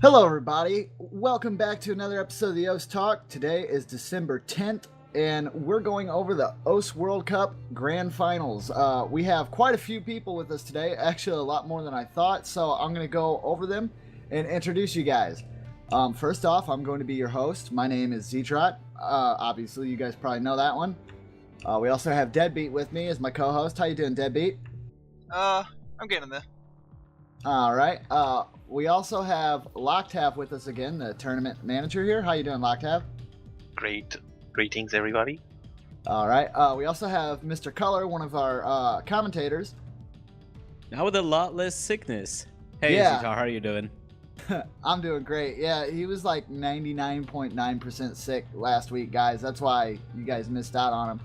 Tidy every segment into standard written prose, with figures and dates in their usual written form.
Hello, everybody. Welcome back to another episode of the OS Talk. Today is December 10th, and we're going over the OS World Cup Grand Finals. We have quite a few people with us today, actually a lot more than I thought, so I'm going to go over them and introduce you guys. First off, I'm going to be your host. My name is Zetrot. Obviously, you guys probably know that one. We also have Deadbeat with me as my co-host. How you doing, Deadbeat? I'm getting there. All right. We also have Locktav with us again, the tournament manager here. How you doing, Locktav? Great. Greetings, everybody. All right. We also have Mr. Color, one of our commentators. Now with a lot less sickness. Hey, Yeah. Zita, how are you doing? I'm doing great. Yeah, he was like 99.9% sick last week, guys. That's why you guys missed out on him.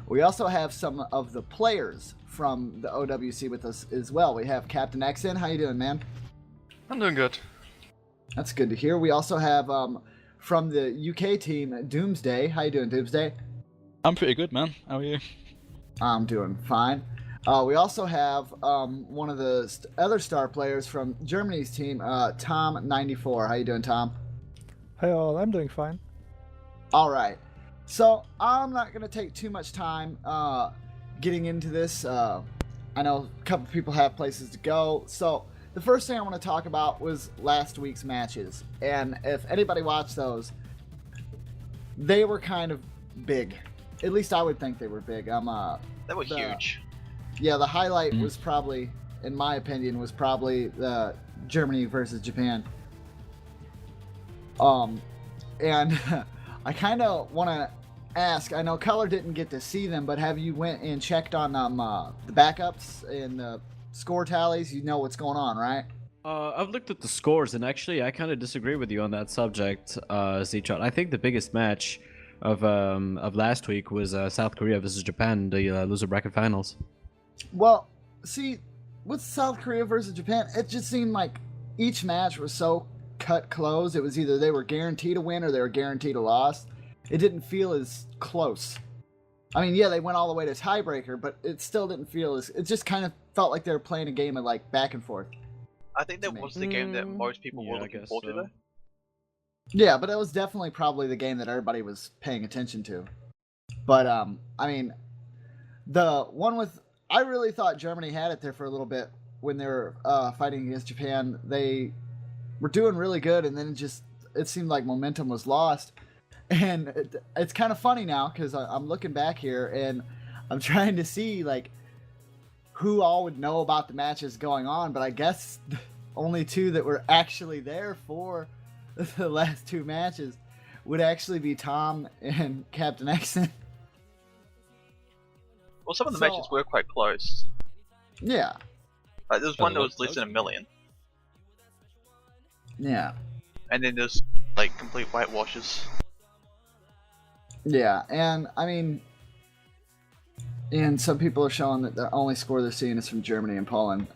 We also have some of the players from the OWC with us as well. We have Captain Xen. How you doing, man? I'm doing good. That's good to hear. We also have from the UK team, Doomsday. How you doing, Doomsday? I'm pretty good, man. How are you? I'm doing fine. We also have one of the other star players from Germany's team, Tom94. How you doing, Tom? Hey all, I'm doing fine. All right. So I'm not going to take too much time getting into this. I know a couple people have places to go. So the first thing I want to talk about was last week's matches. And if anybody watched those, they were kind of big. At least I would think they were big. They were huge. Yeah, the highlight was probably, in my opinion, was probably the Germany versus Japan. And I kind of want to ask, I know Color didn't get to see them, but have you went and checked on the backups and the score tallies? You know what's going on, right? I've looked at the scores, and actually, I kind of disagree with you on that subject, Zitron. I think the biggest match of last week was South Korea versus Japan, the loser bracket finals. Well, see, with South Korea versus Japan, it just seemed like each match was so cut close. It was either they were guaranteed a win or they were guaranteed a loss. It didn't feel as close. I mean, yeah, they went all the way to tiebreaker, but it still didn't feel as... It just kind of felt like they were playing a game of, like, back and forth. I think that was the game that most people were looking forward to, though. Yeah, but it was definitely probably the game that everybody was paying attention to. But, I mean, the one with... I really thought Germany had it there for a little bit when they were fighting against Japan. They were doing really good, and then it seemed like momentum was lost. And it's kind of funny now because I'm looking back here and I'm trying to see like who all would know about the matches going on, but I guess only two that were actually there for the last two matches would actually be Tom and Captain Xen. Well, some of the matches were quite close. Yeah. Like, there was one that was less than a million. Yeah. And then there's, like, complete whitewashes. Yeah, and I mean, and some people are showing that the only score they're seeing is from Germany and Poland.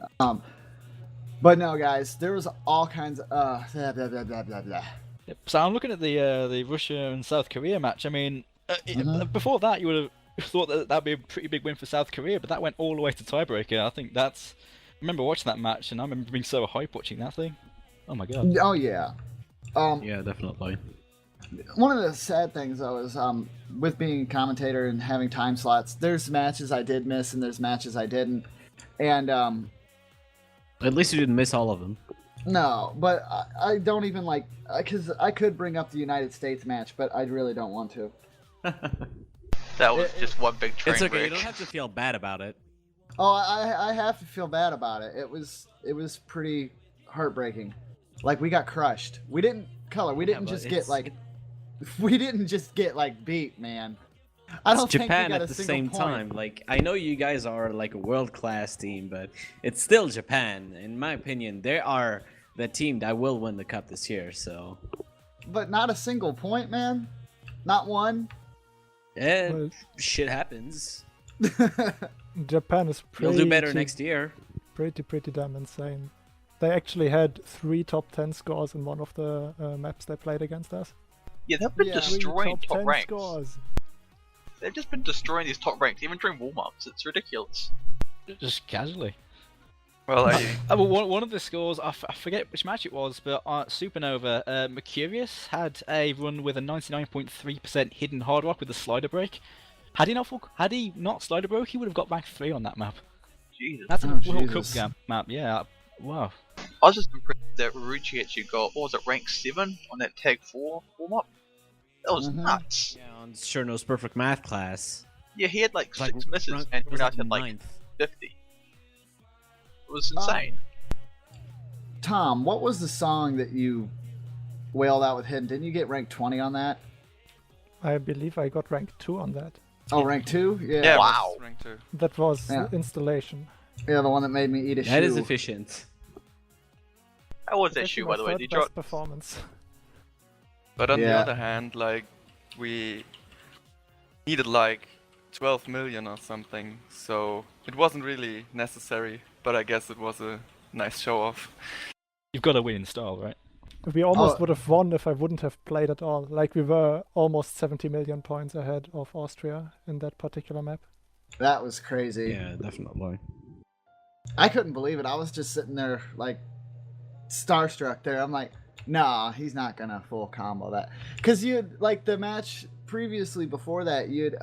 But no, guys, there was all kinds of blah, blah, blah, blah, blah, blah. Yep. So I'm looking at the Russia and South Korea match. I mean, before that, you would have thought that that'd be a pretty big win for South Korea, but that went all the way to tiebreaker. I think that's. I remember watching that match, and I remember being so hyped watching that thing. Oh my god. Oh yeah. Yeah, definitely. One of the sad things though is with being a commentator and having time slots, there's matches I did miss and there's matches I didn't, and At least you didn't miss all of them. no, but I don't even like because I could bring up the United States match, but I really don't want to. That was just one big train It's okay, wreck. you don't have to feel bad about it. Oh, I have to feel bad about it. It was pretty heartbreaking. Like we got crushed. We didn't just get like we didn't just get like beat, man. I don't It's think Japan we got at a the single same point. time. Like, I know you guys are like a world-class team, but it's still Japan. In my opinion, they are the team that will win the cup this year. So, But not a single point, man. Not one. yeah, Well, shit happens. Japan is You'll do better next year. pretty damn insane. They actually had 3 top 10 scores in one of the maps they played against us. Yeah, they've been Yeah. 3 destroying top top 10 ranks. scores. They've just been destroying these top ranks, even during warm-ups. It's ridiculous. Just casually. Well, one of the scores, I forget which match it was, but Supernova, Mercurius had a run with a 99.3% hidden hard rock with a slider break. Had he not slider broke, he would have got back 3 on that map. Jesus. That's a Oh, World Jesus. Cup map, yeah. Wow. I was just impressed that Ruchi actually got, what was it, rank 7 on that tag 4 warm-up? That was Mhm. nuts. Yeah, on Cherno's perfect math class. Yeah, he had like It's like 6 misses rank- and was everyone else like had like ninth. 50. It was insane. Tom, what was the song that you wailed out with Hidden? Didn't you get rank 20 on that? I believe I got rank 2 on that. Oh, rank 2? Yeah. yeah, Wow. rank 2. That was Yeah. installation. Yeah, the one that made me eat a shoe. That is efficient. How was that It's shoe, actually by the my way? third Did you drop? best performance. But on the Yeah. other hand, like, we needed like 12 million or something, so it wasn't really necessary, but I guess it was a nice show off. You've got to win in style, right? We almost Oh. would have won if I wouldn't have played at all. Like, we were almost 70 million points ahead of Austria in that particular map. That was crazy. Yeah, definitely. I couldn't believe it. I was just sitting there, like, starstruck there. I'm like, nah, he's not gonna full combo that. Because you'd, like, the match previously before that, you'd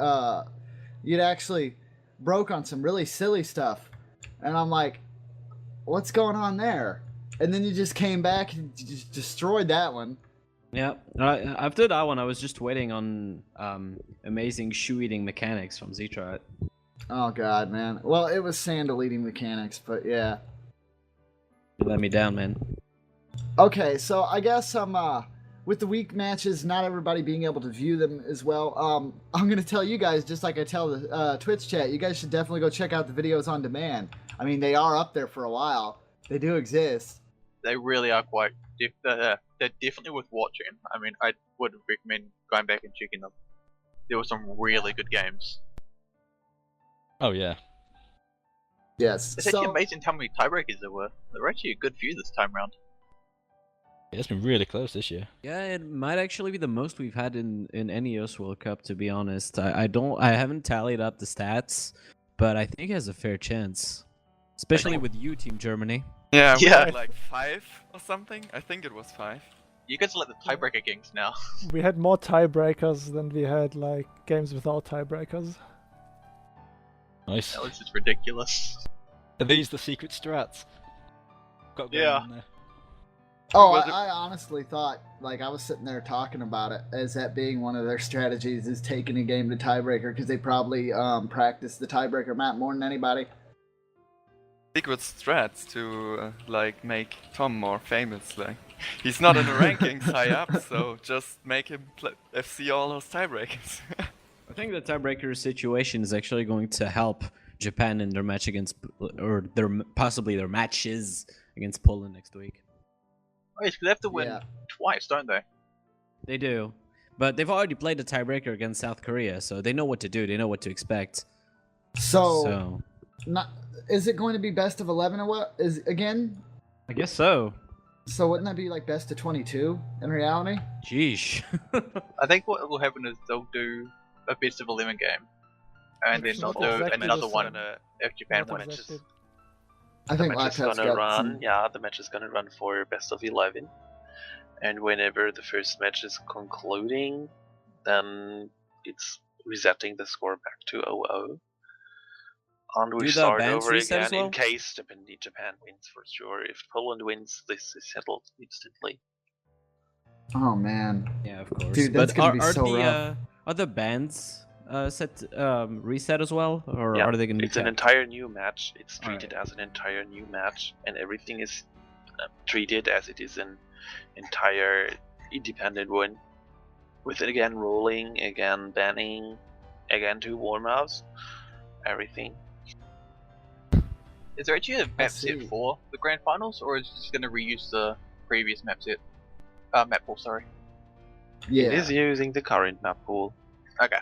actually broke on some really silly stuff. And I'm like, what's going on there? And then you just came back and just destroyed that one. Yeah, after that one, I was just waiting on amazing shoe-eating mechanics from Zetrot. Oh, God, man. Well, it was sandal eating mechanics, but yeah. You let me down, man. Okay, so I guess with the week matches, not everybody being able to view them as well. I'm gonna tell you guys, just like I tell the Twitch chat, you guys should definitely go check out the videos on demand. I mean, they are up there for a while. They do exist. They really are quite. They're definitely worth watching. I mean, I would recommend going back and checking them. There were some really good games. Oh yeah. Yes. It's actually amazing how many tiebreakers there were. There were actually a good few this time round. It's been really close this year. Yeah, it might actually be the most we've had in any US World Cup, to be honest. I haven't tallied up the stats, but I think it has a fair chance. Especially with you, Team Germany. Yeah, we Yeah. had like 5 or something. I think it was 5. You guys are like the tiebreaker kings now. We had more tiebreakers than we had, like, games without tiebreakers. Nice. That was just ridiculous. Are these the secret strats? Got going Yeah. on there. Oh, Was it- I honestly thought, like, I was sitting there talking about it as that being one of their strategies is taking a game to tiebreaker because they probably practice the tiebreaker map more than anybody. Secret strats to like make Tom more famous. Like, he's not in the rankings high up, so just make him FC all those tiebreakers. I think the tiebreaker situation is actually going to help Japan in their match against, or possibly their matches against Poland next week. Oh, yes, 'cause they have to win Yeah. twice, don't they? They do, but they've already played the tiebreaker against South Korea, so they know what to do. They know what to expect. So, not, is it going to be best of 11 or what? Is again? I guess so. So wouldn't that be like best of 22 in reality? Jeesh. I think what will happen is they'll do a best of 11 game, and then It's they'll not do exactly another the one same. if Japan Not wins. exactly. I think The match is Laptop's gonna got run. some- Yeah, the match is gonna run for best of 11, and whenever the first match is concluding, then it's resetting the score back to 0-0. And we Do the start bands over reset again as well? in case Japan wins for sure. If Poland wins, this is settled instantly. Oh man. Yeah, of course. Dude, that's but gonna be are so the rough. are the bands set reset as well, or Yeah, are they going to be It's an kept? entire new match. It's Alright. treated as an entire new match, and everything is treated as it is an entire independent one. With it again rolling, again banning, again 2 warm-ups, everything. Is there actually a map set see. for the grand finals, or is it just going to reuse the previous map set? Map pool, sorry. Yeah. It is using the current map pool. Okay.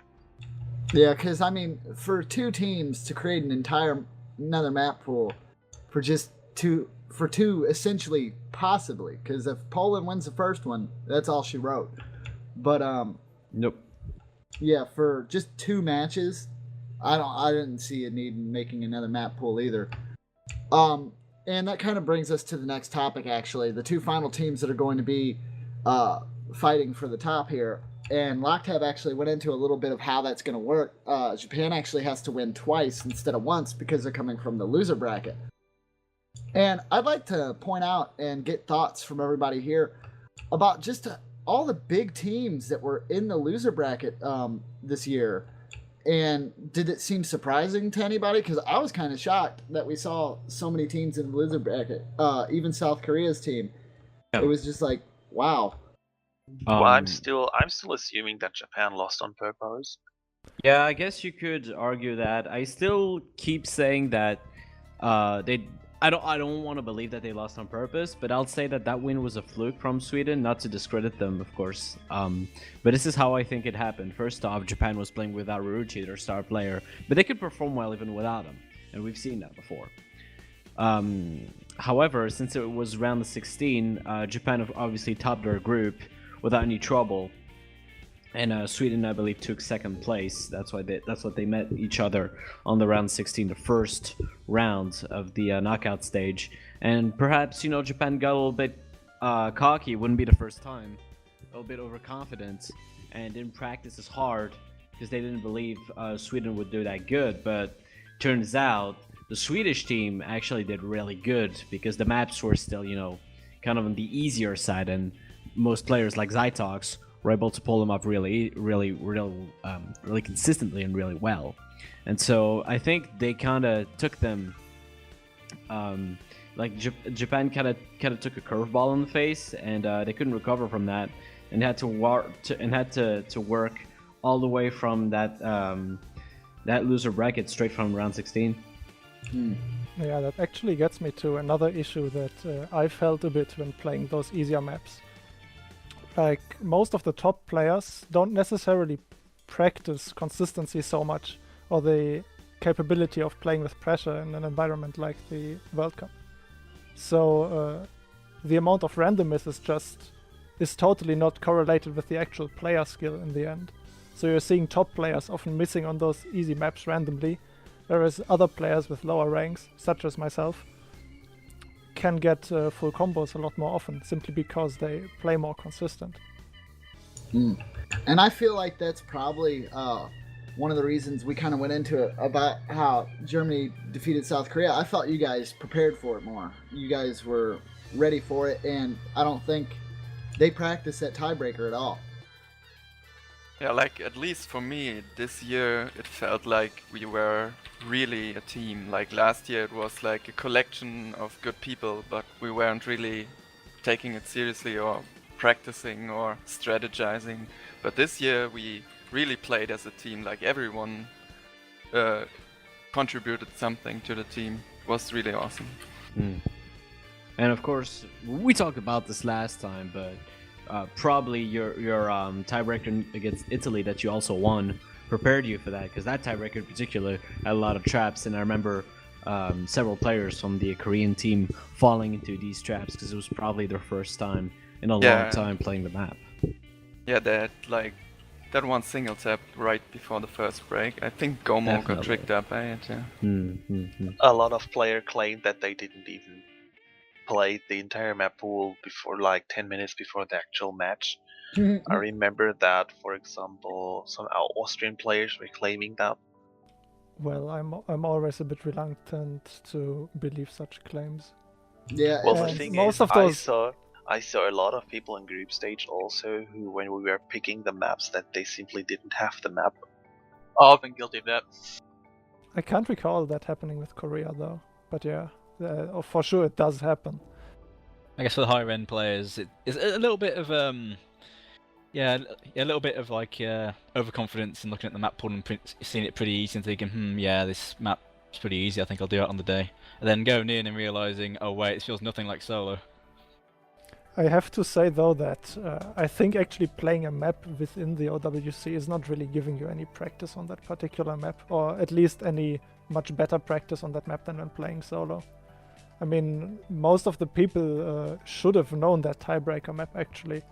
Yeah, because I mean, for 2 teams to create another map pool for just two essentially possibly, because if Poland wins the first one, that's all she wrote. But Nope. yeah, for just 2 matches, I didn't see a need in making another map pool either. and that kind of brings us to the next topic, actually. The two final teams that are going to be fighting for the top here. And Locktab actually went into a little bit of how that's going to work. Japan actually has to win twice instead of once because they're coming from the loser bracket. And I'd like to point out and get thoughts from everybody here about just all the big teams that were in the loser bracket this year. And did it seem surprising to anybody? Because I was kind of shocked that we saw so many teams in the loser bracket, even South Korea's team. Yeah. It was just like, wow. Well, I'm still assuming that Japan lost on purpose. Yeah, I guess you could argue that. I still keep saying that I don't want to believe that they lost on purpose, but I'll say that win was a fluke from Sweden, not to discredit them, of course. But this is how I think it happened. First off, Japan was playing without Ruruchi, their star player, but they could perform well even without him, and we've seen that before. However, since it was round of 16, Japan have obviously topped their group without any trouble, and Sweden, I believe, took second place. That's what they met each other on the round 16, the first round of the knockout stage. And perhaps, Japan got a little bit cocky. It wouldn't be the first time. A little bit overconfident and didn't practice as hard because they didn't believe Sweden would do that good. But turns out the Swedish team actually did really good because the maps were still, kind of on the easier side, and most players like Zytox were able to pull them up really consistently and really well. And so I think they kind of took them, Japan kind of took a curveball in the face, and they couldn't recover from that, and had to work all the way from that loser bracket straight from round 16. Yeah, that actually gets me to another issue that I felt a bit when playing those easier maps. Like, most of the top players don't necessarily practice consistency so much, or the capability of playing with pressure in an environment like the World Cup. So the amount of randomness is totally not correlated with the actual player skill in the end. So you're seeing top players often missing on those easy maps randomly, whereas other players with lower ranks, such as myself, can get full combos a lot more often, simply because they play more consistent. And I feel like that's probably one of the reasons we kind of went into it about how Germany defeated South Korea. I thought you guys prepared for it more. You guys were ready for it, and I don't think they practiced that tiebreaker at all. Yeah, like, at least for me, this year it felt like we were really a team. Like, last year it was like a collection of good people, but we weren't really taking it seriously or practicing or strategizing. But this year we really played as a team. Like, everyone contributed something to the team. It was really awesome. And of course, we talked about this last time, but probably your tiebreaker against Italy that you also won prepared you for that, because that tiebreaker in particular had a lot of traps, and I remember several players from the Korean team falling into these traps because it was probably their first time in a long time playing the map. Yeah, that one single tap right before the first break. I think Gomo got tricked up by it. Yeah. A lot of players claimed that they didn't even play the entire map pool before, like 10 minutes before the actual match. I remember that, for example, some Austrian players were claiming that. Well, I'm always a bit reluctant to believe such claims. Yeah. Well, the thing most is, of those... I saw a lot of people in group stage also who, when we were picking the maps, that they simply didn't have the map. Oh, I've been guilty of that. I can't recall that happening with Korea though, but yeah, for sure it does happen. I guess for the higher end players, it's a little bit of a little bit of like overconfidence and looking at the map pool and seeing it pretty easy and thinking, yeah, this map's pretty easy, I think I'll do it on the day. And then going in and realizing, oh wait, it feels nothing like solo. I have to say though that I think actually playing a map within the OWC is not really giving you any practice on that particular map, or at least any much better practice on that map than when playing solo. I mean, most of the people should have known that tiebreaker map actually.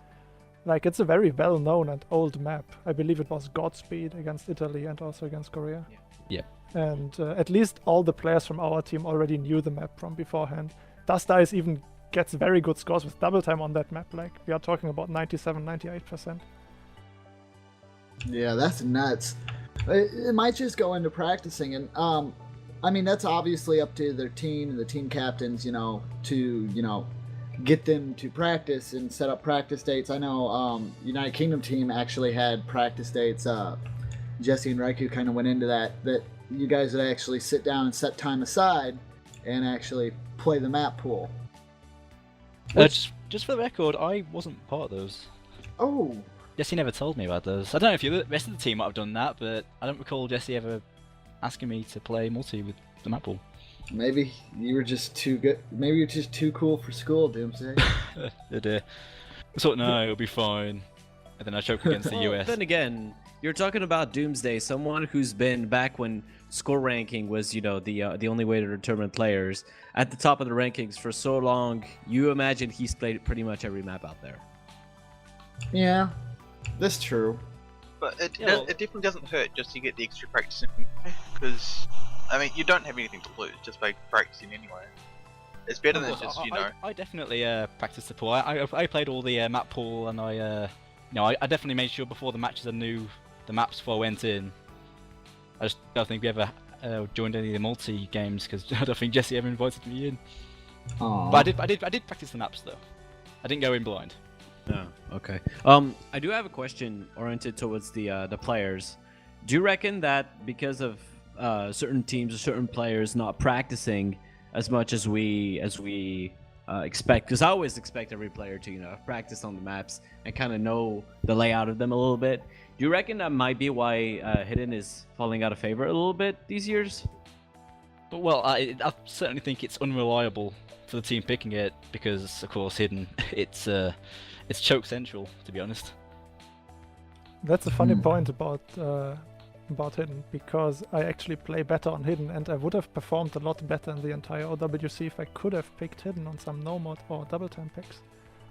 Like, it's a very well-known and old map. I believe it was Godspeed against Italy and also against Korea. Yeah. And at least all the players from our team already knew the map from beforehand. Dust Ice even gets very good scores with double time on that map. Like, we are talking about 97, 98%. Yeah, that's nuts. It might just go into practicing, and I mean, that's obviously up to their team and the team captains, to get them to practice and set up practice dates. I know United Kingdom team actually had practice dates. Jesse and Raikou kind of went into that you guys would actually sit down and set time aside and actually play the map pool. Just for the record, I wasn't part of those. Oh. Jesse never told me about those. I don't know if the rest of the team might have done that, but I don't recall Jesse ever asking me to play multi with the map pool. Maybe you were just too good. Maybe you're just too cool for school, Doomsday. Oh dear. I thought, no, it'll be fine. And then I choke against the Well, US. then again, you're talking about Doomsday, someone who's been back when score ranking was, the only way to determine players at the top of the rankings for so long. You imagine he's played pretty much every map out there. Yeah, that's true. But it Yeah, well- it definitely doesn't hurt just to get the extra practice in, because I mean you don't have anything to lose just by practicing anyway. It's better than just I definitely practiced the pool. I played all the map pool, and I definitely made sure before the matches I knew the maps before I went in. I just don't think we ever joined any of the multi games because I don't think Jesse ever invited me in. Aww. But I did practice the maps though. I didn't go in blind. Oh, okay. I do have a question oriented towards the players. Do you reckon that because of certain teams or certain players not practicing as much as we expect? Because I always expect every player to practice on the maps and kind of know the layout of them a little bit. Do you reckon that might be why Hidden is falling out of favor a little bit these years? But well, I certainly think it's unreliable for the team picking it because, of course, Hidden it's choke central, to be honest. That's a funny point about Hidden, because I actually play better on Hidden, and I would have performed a lot better in the entire OWC if I could have picked Hidden on some no mod or double time picks.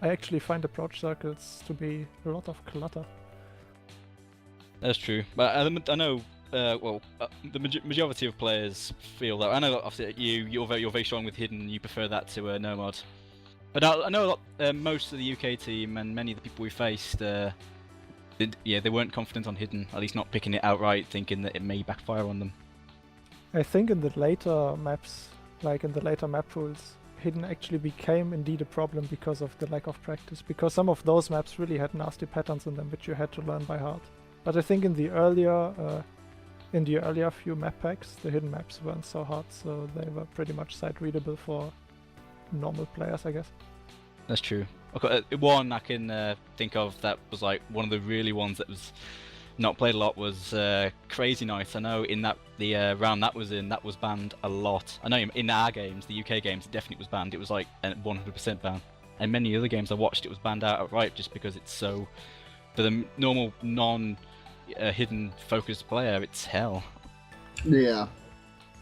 I actually find approach circles to be a lot of clutter. That's true, but I know. The majority of players feel that. I know that obviously you're very strong with Hidden. You prefer that to no mod. But I know most of the UK team and many of the people we faced, they weren't confident on Hidden, at least not picking it outright, thinking that it may backfire on them. I think in the later maps, like in the later map pools, Hidden actually became indeed a problem because of the lack of practice, because some of those maps really had nasty patterns in them which you had to learn by heart. But I think in the earlier few map packs, the Hidden maps weren't so hard, so they were pretty much sight readable for normal players, I guess. That's true. Okay, one I can think of that was like one of the really ones that was not played a lot was Crazy Night. I know in the round that was banned a lot. I know in our games, the UK games, it definitely was banned. It was like a 100% ban. And many other games I watched, it was banned outright just because it's so, for the normal non-Hidden focused player, it's hell. Yeah.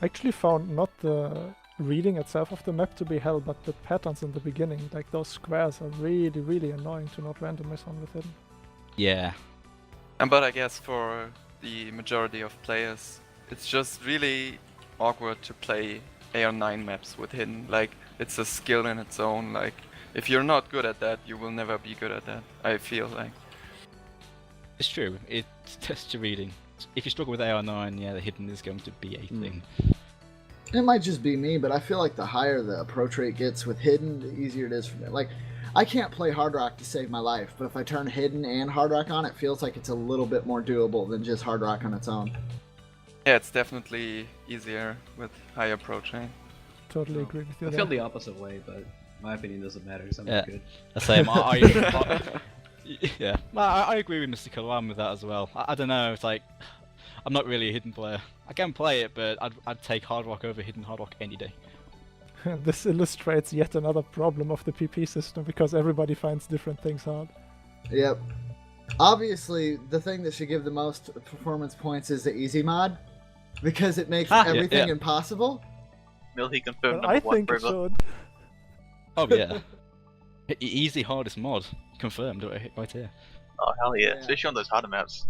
I actually found not the reading itself of the map to be hell, but the patterns in the beginning, like those squares, are really, really annoying to not randomize on with Hidden. Yeah. But I guess for the majority of players, it's just really awkward to play AR9 maps with Hidden. Like, it's a skill in its own. Like, if you're not good at that, you will never be good at that, I feel like. It's true. It's just your reading. If you struggle with AR9, the Hidden is going to be a thing. It might just be me, but I feel like the higher the approach rate gets with Hidden, the easier it is for me. Like, I can't play Hard Rock to save my life, but if I turn Hidden and Hard Rock on, it feels like it's a little bit more doable than just Hard Rock on its own. Yeah, it's definitely easier with high approach, eh? Totally agree with you I there. feel the opposite way, but my opinion doesn't matter. So I'm good. The same. Yeah. Well, I agree with Mr. Kalam with that as well. I don't know. It's like I'm not really a Hidden player. I can play it, but I'd take Hard Rock over Hidden Hard Rock any day. This illustrates yet another problem of the PP system, because everybody finds different things hard. Yep. Obviously, the thing that should give the most performance points is the easy mod, because it makes everything impossible. Milky confirmed But I number one think it forever. should. Oh yeah. Easy hardest mod confirmed right here. Oh hell yeah, especially on those harder maps.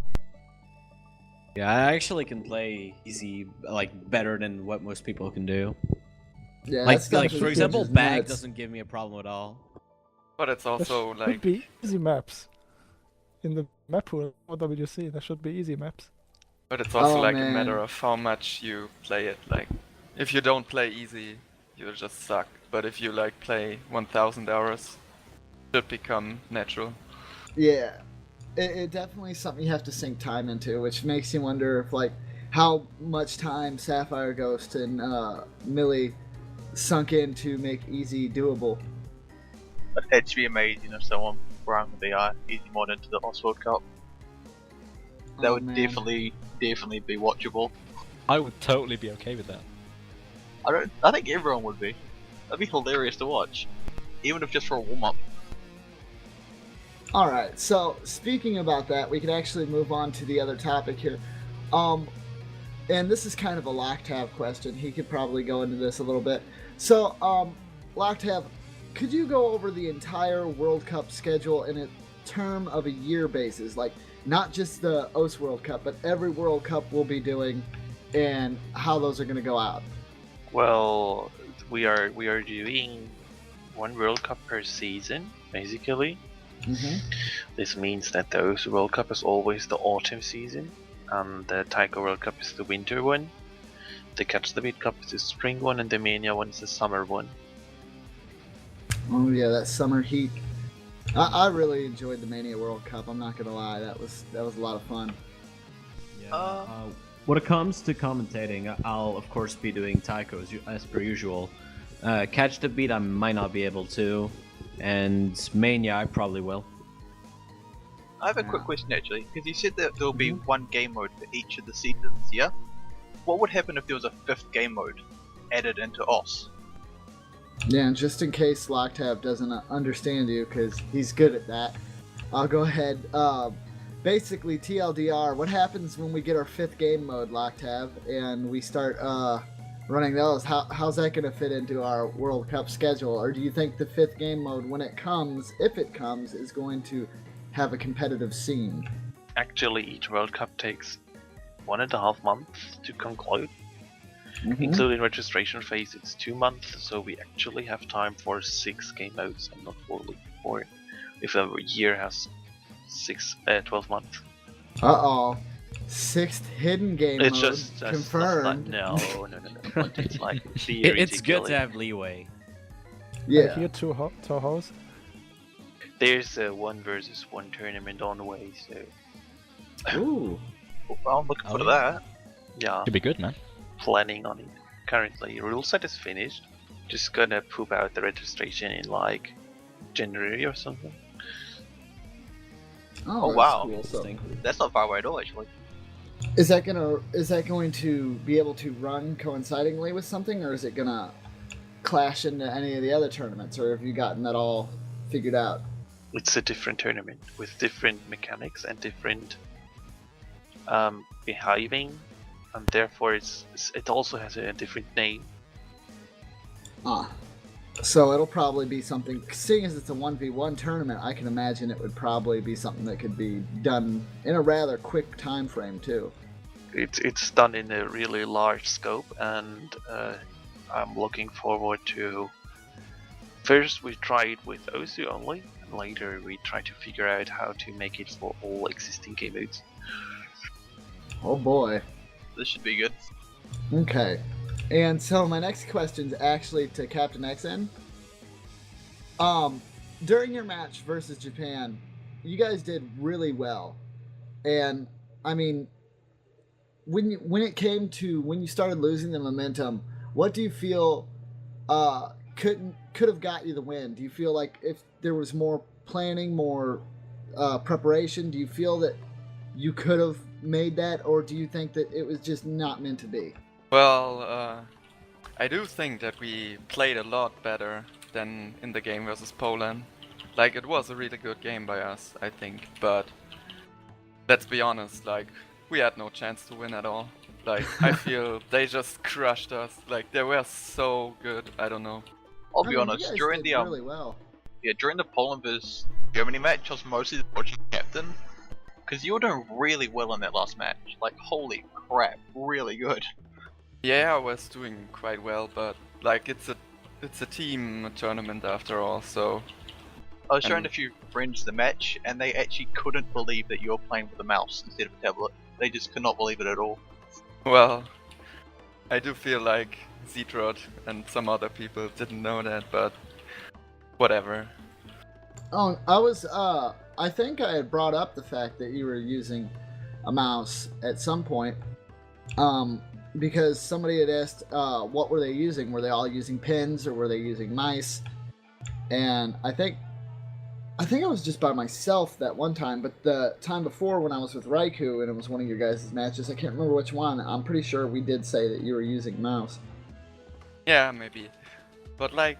Yeah, I actually can play easy, like better than what most people can do. Yeah, Like, that stuff for is example, just Bag nuts. doesn't give me a problem at all. But it's There also should like be easy maps in the map pool for WC. There should be easy maps. But it's also Oh, like a man. matter of how much you play it. Like, if you don't play easy, you'll just suck. But if you like play 1,000 hours, it should become natural. Yeah, it definitely is something you have to sink time into, which makes you wonder if like how much time Sapphire Ghost and Millie sunk in to make easy doable. But it'd be amazing if someone brought the easy mod into the Lost World Cup. That Oh, would man. definitely be watchable. I would totally be okay with that. I think everyone would be. That'd be hilarious to watch, even if just for a warm up. All right, so speaking about that, we could actually move on to the other topic here. And this is kind of a Locktab question. He could probably go into this a little bit. So, Locktab, could you go over the entire World Cup schedule in a term of a year basis? Like, not just the OS World Cup, but every World Cup we'll be doing and how those are going to go out. Well, we are doing one World Cup per season, basically. Mm-hmm. This means that the OS World Cup is always the autumn season, and the Taiko World Cup is the winter one. The Catch the Beat Cup is the spring one, and the Mania one is the summer one. Oh yeah, that summer heat. I really enjoyed the Mania World Cup. I'm not gonna lie, that was a lot of fun. Yeah. When it comes to commentating, I'll of course be doing Taiko as per usual. Catch the Beat I might not be able to, and Mania I probably will. I have a quick question actually, because you said that there'll be one game mode for each of the seasons, yeah? What would happen if there was a 5th game mode added into OS? Yeah, and just in case Locktab doesn't understand you, because he's good at that, I'll go ahead. Basically, TLDR, what happens when we get our 5th game mode, Locktab, and we start running those? How's that going to fit into our World Cup schedule? Or do you think the 5th game mode, when it comes, if it comes, is going to have a competitive scene? Actually, each World Cup takes 1.5 months to conclude. Mhm. Including registration phase, it's 2 months, so we actually have time for 6 game modes and not 4. If a year has 12 months. Uh-oh. 6th hidden game It's mode just confirmed. no. But it's like theoretically. It's good to have leeway. I Yeah. hear Toho's. There's a 1-versus-1 tournament on the way, so Ooh. Well, I'm looking forward to yeah. that. yeah, Should be good, man. planning on it. Currently, rule set is finished. Just gonna poop out the registration in like January or something. Oh, that's wow. cool. So, That's not far away at all, actually. is that going to be able to run coincidingly with something, or is it gonna clash into any of the other tournaments, or have you gotten that all figured out? It's a different tournament with different mechanics and different behaving, and therefore it also has a different name. So it'll probably be something. Seeing as it's a 1v1 tournament, I can imagine it would probably be something that could be done in a rather quick time frame too. It's done in a really large scope, and I'm looking forward to. First, we try it with OSU only, and later we try to figure out how to make it for all existing game modes. Oh boy. This should be good. Okay. And so my next question is actually to Captain XN. During your match versus Japan, you guys did really well. And I mean, when you started losing the momentum, what do you feel could have got you the win? Do you feel like if there was more planning, more preparation, do you feel that you could have made that, or do you think that it was just not meant to be? Well, I do think that we played a lot better than in the game versus Poland. Like, it was a really good game by us, I think, but let's be honest, like, we had no chance to win at all. Like, I feel they just crushed us. Like, they were so good, I don't know. I'll I be mean, you honest, guys during did the really well. during the Poland vs Germany match, I was mostly watching Captain, because you were doing really well in that last match. Like, holy crap, really good. Yeah, I was doing quite well, but like it's a team tournament after all. So I was showing a few friends the match, and they actually couldn't believe that you were playing with a mouse instead of a tablet. They just could not believe it at all. well, I do feel like Zetrod and some other people didn't know that, but whatever. Oh, I think I had brought up the fact that you were using a mouse at some point, because somebody had asked, what were they using? Were they all using pins or were they using mice? And I think I was just by myself that one time, but the time before when I was with Raikou and it was one of your guys' matches, I can't remember which one, I'm pretty sure we did say that you were using mouse. Yeah, maybe. But like,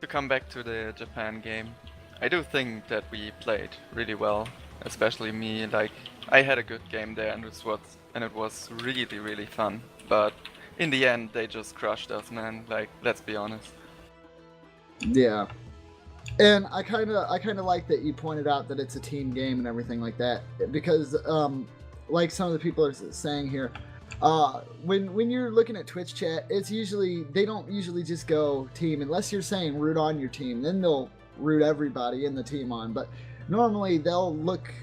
to come back to the Japan game, I do think that we played really well, especially me. Like, I had a good game there, and it was really, really fun. But in the end, they just crushed us, man. Like, let's be honest. Yeah. And I kind of like that you pointed out that it's a team game and everything like that, because like some of the people are saying here, when you're looking at Twitch chat, it's usually, they don't usually just go team unless you're saying root on your team, then they'll root everybody in the team on. But normally they'll look,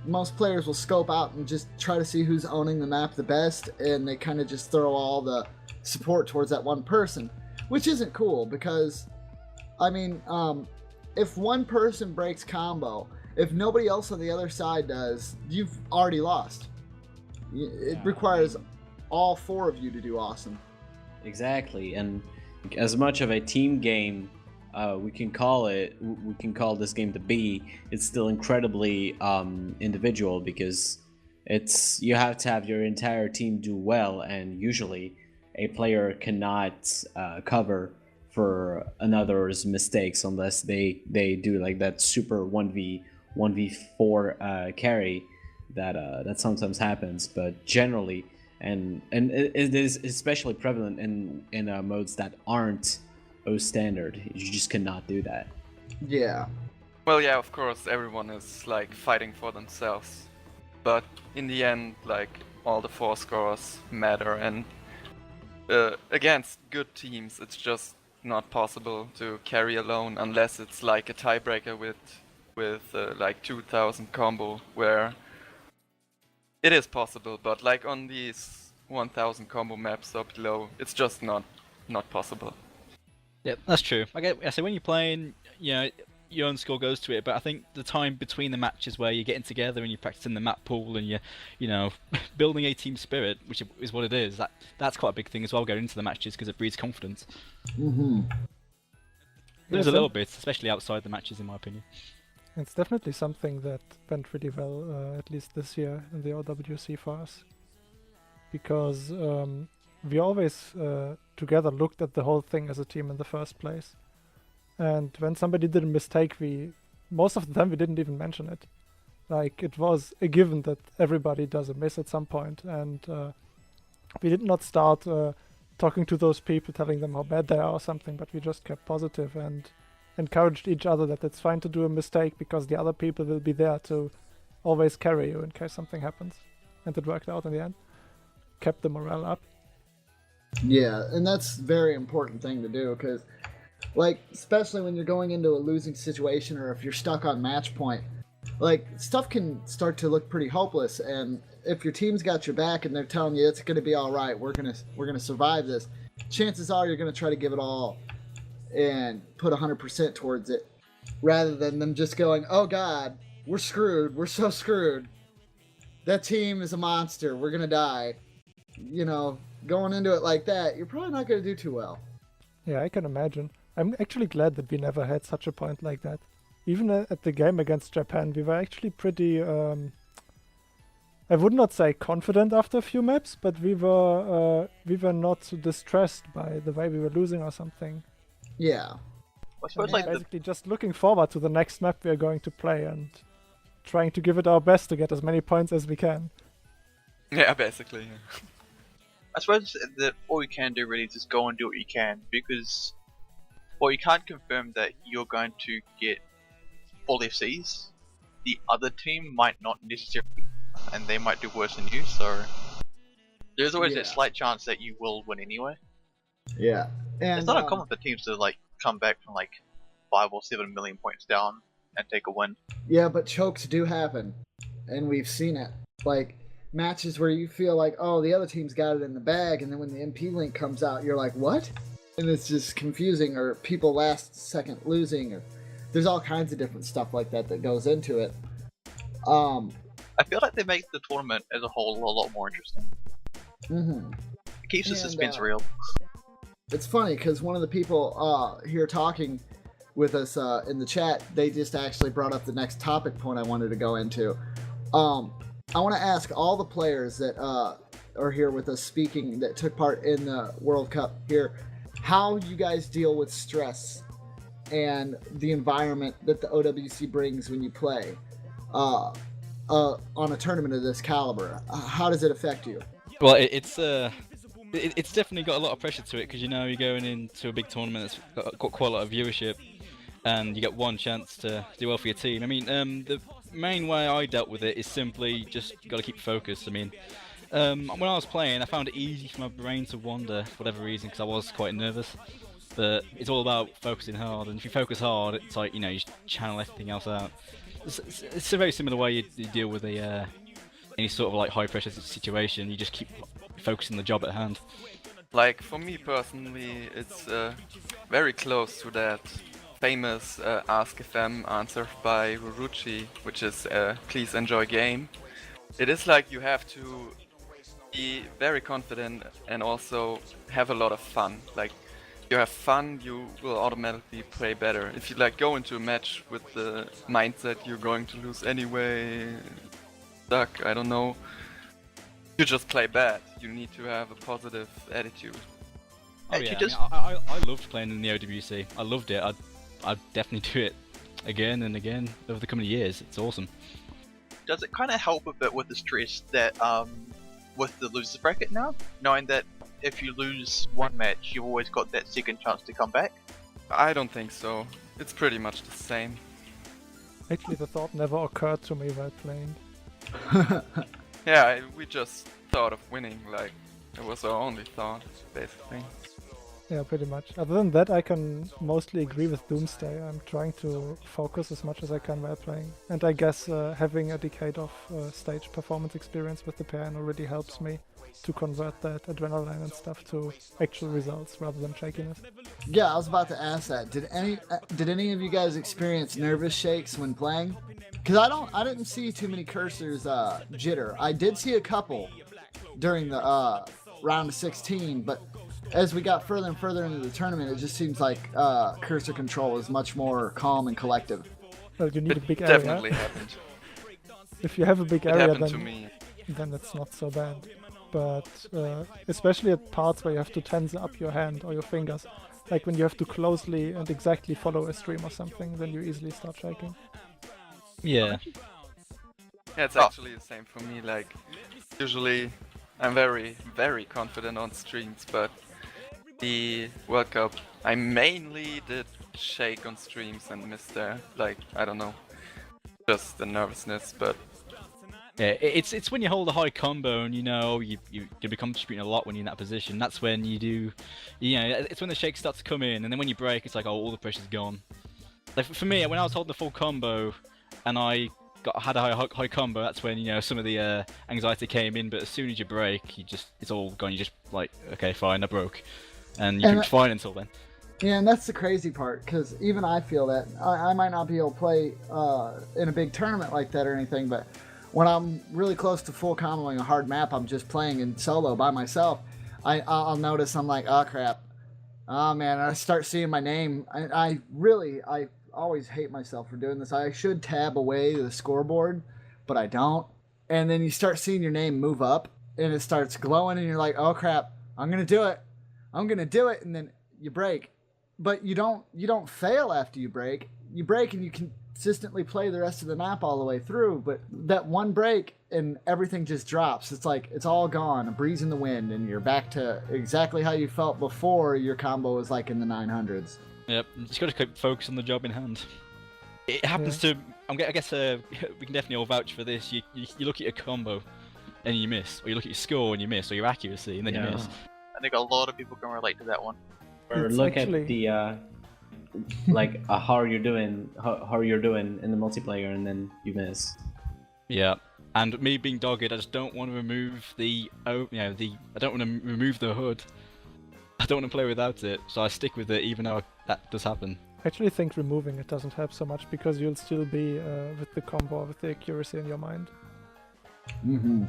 most players will scope out and just try to see who's owning the map the best, and they kind of just throw all the support towards that one person, which isn't cool, because I mean, if one person breaks combo, if nobody else on the other side does, you've already lost. It requires all four of you to do awesome. Exactly, and as much of a team game we can call this game to be, it's still incredibly individual, because you have to have your entire team do well, and usually a player cannot cover for another's mistakes unless they do like that super 1v4 carry that sometimes happens. But generally, and it is especially prevalent in modes that aren't O standard. You just cannot do that. Yeah. Well, yeah, of course, everyone is like fighting for themselves, but in the end, like, all the 4 scores matter, and against good teams, it's just not possible to carry alone unless it's like a tiebreaker with like 2000 combo, where it is possible, but like on these 1000 combo maps up below, it's just not possible. Yeah, that's true. I say when you're playing, you know, your own score goes to it, but I think the time between the matches where you're getting together and you're practicing the map pool and you know, building a team spirit, which is what it is, that's quite a big thing as well going into the matches, because it breeds confidence. Mm-hmm. There's a little bit, especially outside the matches, in my opinion. It's definitely something that went really well, at least this year in the OWC for us, because we always together looked at the whole thing as a team in the first place. And when somebody did a mistake, most of the time we didn't even mention it. Like, it was a given that everybody does a miss at some point, and we did not start talking to those people, telling them how bad they are or something, but we just kept positive and encouraged each other that it's fine to do a mistake, because the other people will be there to always carry you in case something happens. And it worked out in the end. Kept the morale up. Yeah, and that's a very important thing to do, because, like, especially when you're going into a losing situation, or if you're stuck on match point, like, stuff can start to look pretty hopeless, and if your team's got your back and they're telling you it's going to be all right, we're gonna survive this, chances are you're going to try to give it all and put 100% towards it, rather than them just going, oh god, we're screwed, we're so screwed, that team is a monster, we're going to die. You know, going into it like that, you're probably not going to do too well. Yeah, I can imagine. I'm actually glad that we never had such a point like that. Even at the game against Japan, we were actually pretty, I would not say confident after a few maps, but we were not distressed by the way we were losing or something. Yeah. I suppose And like basically just looking forward to the next map we are going to play and trying to give it our best to get as many points as we can. Yeah, basically. I suppose that all you can do really is just go and do what you can, because, well, you can't confirm that you're going to get all FCs. The other team might not necessarily, and they might do worse than you, so there's always that slight chance that you will win anyway. Yeah. And It's not uncommon for teams to like come back from like 5 or 7 million points down and take a win. Yeah, but chokes do happen, and we've seen it. Like matches where you feel like, oh, the other team's got it in the bag, and then when the MP link comes out, you're like, what? And it's just confusing, or people last second losing, or there's all kinds of different stuff like that that goes into it. I feel like they make the tournament as a whole a lot more interesting. Mm-hmm. It keeps the And, suspense real. It's funny because one of the people here talking with us in the chat, they just actually brought up the next topic point I wanted to go into. I want to ask all the players that are here with us speaking that took part in the World Cup here, how you guys deal with stress and the environment that the OWC brings when you play on a tournament of this caliber. How does it affect you? Well, it's definitely got a lot of pressure to it because you know you're going into a big tournament that's got quite a lot of viewership, and you get one chance to do well for your team. I mean, the main way I dealt with it is simply just got to keep focused. I mean, when I was playing, I found it easy for my brain to wander for whatever reason because I was quite nervous. But it's all about focusing hard, and if you focus hard, it's like, you know, you channel everything else out. It's a very similar way you deal with any sort of like high pressure situation. You just keep focusing on the job at hand. Like for me personally, it's very close to that famous Ask FM answer by Ruruchi, which is please enjoy game. It is like you have to be very confident and also have a lot of fun. Like you have fun, you will automatically play better. If you like go into a match with the mindset you're going to lose anyway, suck, I don't know, you just play bad. You need to have a positive attitude. Oh Actually, yeah, just- I loved playing in the OWC. I loved it. I'd definitely do it again and again over the coming years. It's awesome. Does it kind of help a bit with the stress that with the losers bracket now, knowing that if you lose one match, you've always got that second chance to come back? I don't think so. It's pretty much the same. Actually, the thought never occurred to me while playing. Yeah, we just thought of winning, like it was our only thought, basically. Yeah, pretty much. Other than that, I can mostly agree with Doomsday. I'm trying to focus as much as I can while playing. And I guess having a decade of stage performance experience with the piano really helps me to convert that adrenaline and stuff to actual results rather than shakiness. Yeah, I was about to ask that. Did any of you guys experience nervous shakes when playing? Because I didn't see too many cursors jitter. I did see a couple during the round of 16, but as we got further and further into the tournament, it just seems like cursor control is much more calm and collective. Well, you need a It big area. definitely happened. If you have a big It area, happened to me. then it's not so bad. But especially at parts where you have to tense up your hand or your fingers, like when you have to closely and exactly follow a stream or something, then you easily start shaking. Yeah. Yeah, it's actually the same for me. Like, usually I'm very, very confident on streams, but the World Cup, I mainly did shake on streams and miss there. Like, I don't know, just the nervousness, but Yeah, it's when you hold a high combo and you know you become contributing a lot when you're in that position. That's when you do, you know, it's when the shakes start to come in, and then when you break, it's like, oh, all the pressure's gone. Like for me, when I was holding the full combo, and I had a high combo, that's when, you know, some of the anxiety came in. But as soon as you break, it's all gone. You just like, okay, fine, I broke, and you keep fine until then. Yeah, and that's the crazy part, because even I feel that. I might not be able to play in a big tournament like that or anything, but when I'm really close to full comboing a hard map, I'm just playing in solo by myself, I'll notice I'm like, oh crap, oh man, I start seeing my name. I always hate myself for doing this. I should tab away the scoreboard, but I don't. And then you start seeing your name move up, and it starts glowing, and you're like, oh crap, I'm gonna do it, and then you break. But you don't fail after you break. You break and you consistently play the rest of the map all the way through, but that one break and everything just drops. It's like it's all gone, a breeze in the wind, and you're back to exactly how you felt before your combo was like in the 900s. Yep, you just got to keep focus on the job in hand. It happens to. I guess we can definitely all vouch for this. You look at your combo and you miss, or you look at your score and you miss, or your accuracy and then you miss. I think a lot of people can relate to that one. Or It's look actually- at the how you're doing, how you're doing in the multiplayer, and then you miss. Yeah. And me being dogged, I just don't want to remove I don't want to remove the hood. I don't want to play without it, so I stick with it even though that does happen. I actually think removing it doesn't help so much because you'll still be with the combo, with the accuracy in your mind. Mm-hmm.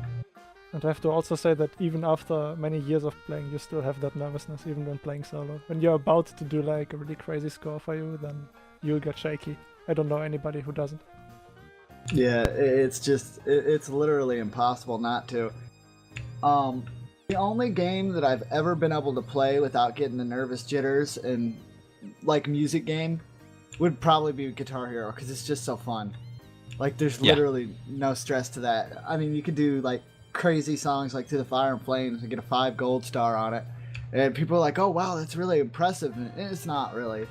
And I have to also say that even after many years of playing, you still have that nervousness, even when playing solo. When you're about to do like a really crazy score for you, then you'll get shaky. I don't know anybody who doesn't. Yeah, it's literally impossible not to. The only game that I've ever been able to play without getting the nervous jitters and like music game would probably be Guitar Hero because it's just so fun. Like there's Yeah. literally no stress to that. I mean, you could do like crazy songs like "To the Fire and Flames" and get a 5 gold star on it, and people are like, "Oh wow, that's really impressive." And it's not really.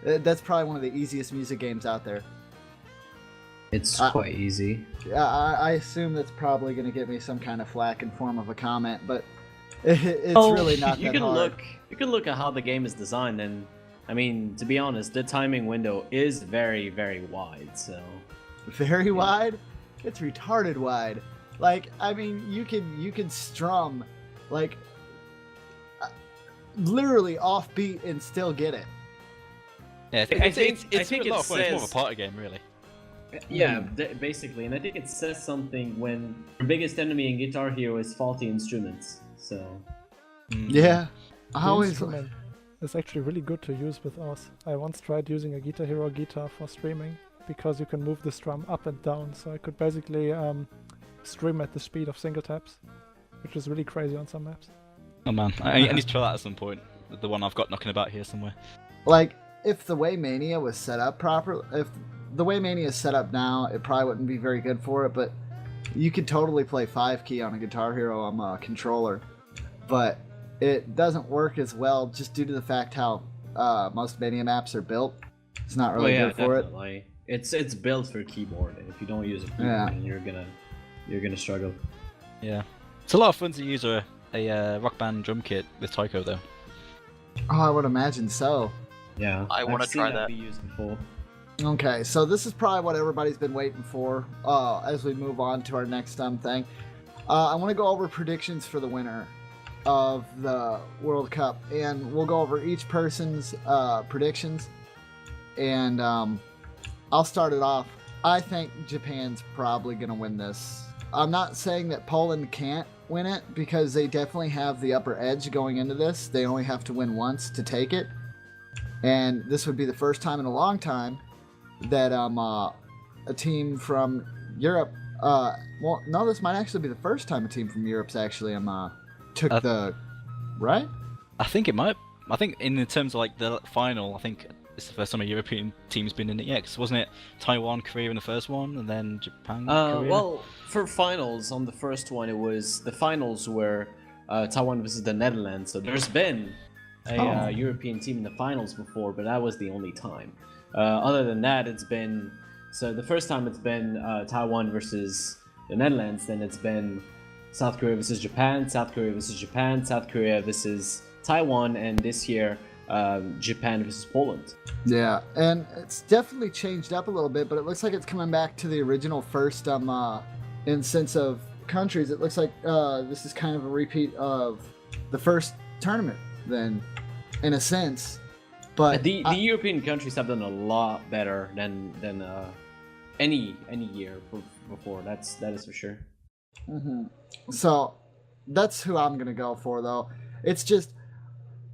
That's probably one of the easiest music games out there. It's I- quite easy. Yeah, I assume that's probably going to get me some kind of flack in form of a comment, but it's really not you that can hard. You can look at how the game is designed, and I mean, to be honest, the timing window is very, very wide. So Very wide? It's retarded wide. Like, I mean, you could strum like literally offbeat and still get it. Yeah, I think it's a it lot of fun. It's more of a says- party game, really. yeah, basically, and I think it says something when your biggest enemy in Guitar Hero is faulty instruments. So Yeah. I The always instrument is actually really good to use with Oz. I once tried using a Guitar Hero guitar for streaming because you can move the strum up and down, so I could basically stream at the speed of single taps, which is really crazy on some maps. Oh man, I need to try that at some point. The one I've got knocking about here somewhere. like if the way Mania was set up properly, if the way Mania is set up now, it probably wouldn't be very good for it, but you could totally play 5 key on a Guitar Hero controller, but it doesn't work as well just due to the fact how most Mania maps are built. It's not really good for it. definitely. It's built for keyboard, and if you don't use a keyboard, Yeah. then you're gonna struggle. Yeah, it's a lot of fun to use a Rock Band drum kit with Tycho though. Oh, I would imagine so. Yeah, I wanna I've seen try that. be used before. Okay, so this is probably what everybody's been waiting for as we move on to our next thing. I want to go over predictions for the winner of the World Cup, and we'll go over each person's predictions. And I'll start it off. I think Japan's probably going to win this. I'm not saying that Poland can't win it because they definitely have the upper edge going into this. They only have to win once to take it. And this would be the first time in a long time that a team from Europe. Well, no, this might actually be the first time a team from Europe's actually took the right. I think it might. I think in terms of like the final, I think it's the first time a European team's been in it. Yeah, 'cause wasn't it Taiwan, Korea in the first one, and then Japan, Korea? Well, for finals on the first one, it was the finals were Taiwan versus the Netherlands. So there's been a European team in the finals before, but that was the only time. Other than that, it's been the first time it's been Taiwan versus the Netherlands. Then it's been South Korea versus Japan, South Korea versus Japan, South Korea versus Taiwan, and this year Japan versus Poland. Yeah, and it's definitely changed up a little bit, but it looks like it's coming back to the original first in sense of countries. It looks like this is kind of a repeat of the first tournament then, in a sense. But The European countries have done a lot better than any year before. That is for sure. So that's who I'm gonna go for, though. It's just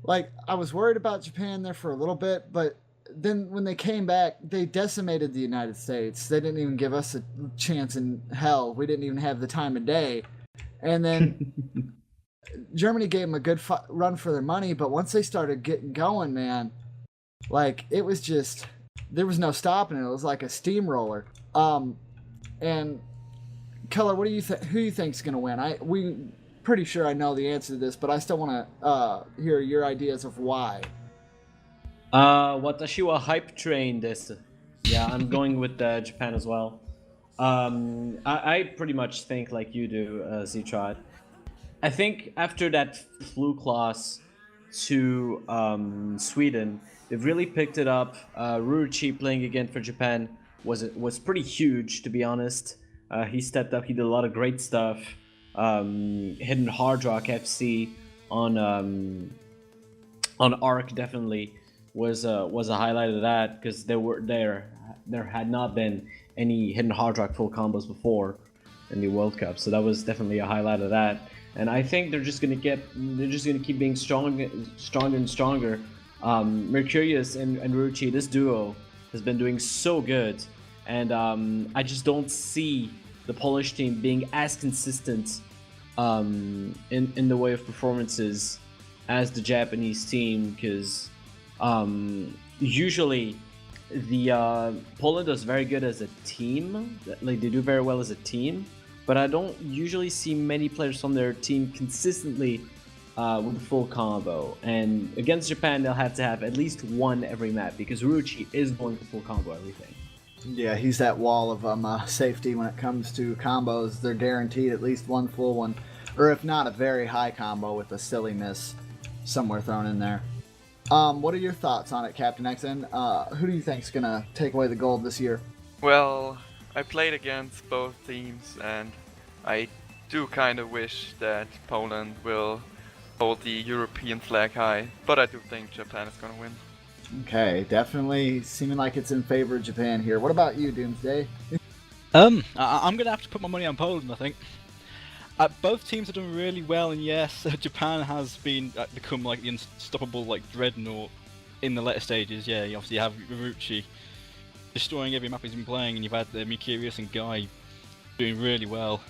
like I was worried about Japan there for a little bit, but then when they came back, they decimated the United States. They didn't even give us a chance in hell. We didn't even have the time of day. And then Germany gave them a good run for their money, but once they started getting going, man, like it was just there was no stopping it. It was like a steamroller. And Keller, what do you think? Who do you think's gonna win? We pretty sure I know the answer to this, but I still want to hear your ideas of why. Watashi wa hype train desu. Yeah, I'm going with Japan as well. I pretty much think like you do, Z-Trot. I think after that fluke loss to Sweden. They've really picked it up. Ruchi playing again for Japan was pretty huge, to be honest. He stepped up. He did a lot of great stuff. Hidden Hard Rock FC on Arc definitely was a highlight of that, because there had not been any Hidden Hard Rock full combos before in the World Cup, so that was definitely a highlight of that. And I think they're just gonna keep being stronger and stronger. Mercurius and Ruchi, this duo has been doing so good, and I just don't see the Polish team being as consistent in the way of performances as the Japanese team, because usually Poland is very good as a team. Like, they do very well as a team, but I don't usually see many players from their team consistently with a full combo. And against Japan, they'll have to have at least one every map, because Ruchi is going to full combo everything. Yeah, he's that wall of safety when it comes to combos. They're guaranteed at least one full one, or if not, a very high combo with a silly miss somewhere thrown in there. What are your thoughts on it, Captain XN? Who do you think's gonna take away the gold this year? Well, I played against both teams, and I do kind of wish that Poland will hold the European flag high, but I do think Japan is going to win. Okay, definitely seeming like it's in favor of Japan here. What about you, Doomsday? I'm gonna have to put my money on Poland, I think. Both teams have done really well, and yes, Japan has become like the unstoppable dreadnought in the later stages. Yeah, you obviously have Ruchi destroying every map he's been playing, and you've had Mikirius and Guy doing really well.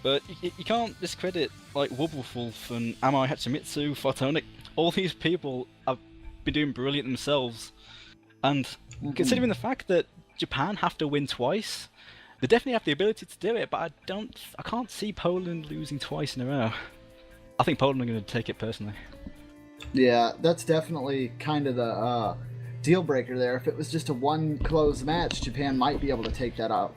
But you can't discredit Wobblewolf and Amai Hachimitsu, Photonic. All these people have been doing brilliant themselves, and considering the fact that Japan have to win twice, they definitely have the ability to do it. But I can't see Poland losing twice in a row. I think Poland are going to take it personally. Yeah, that's definitely kind of the deal breaker there. If it was just a one close match, Japan might be able to take that out,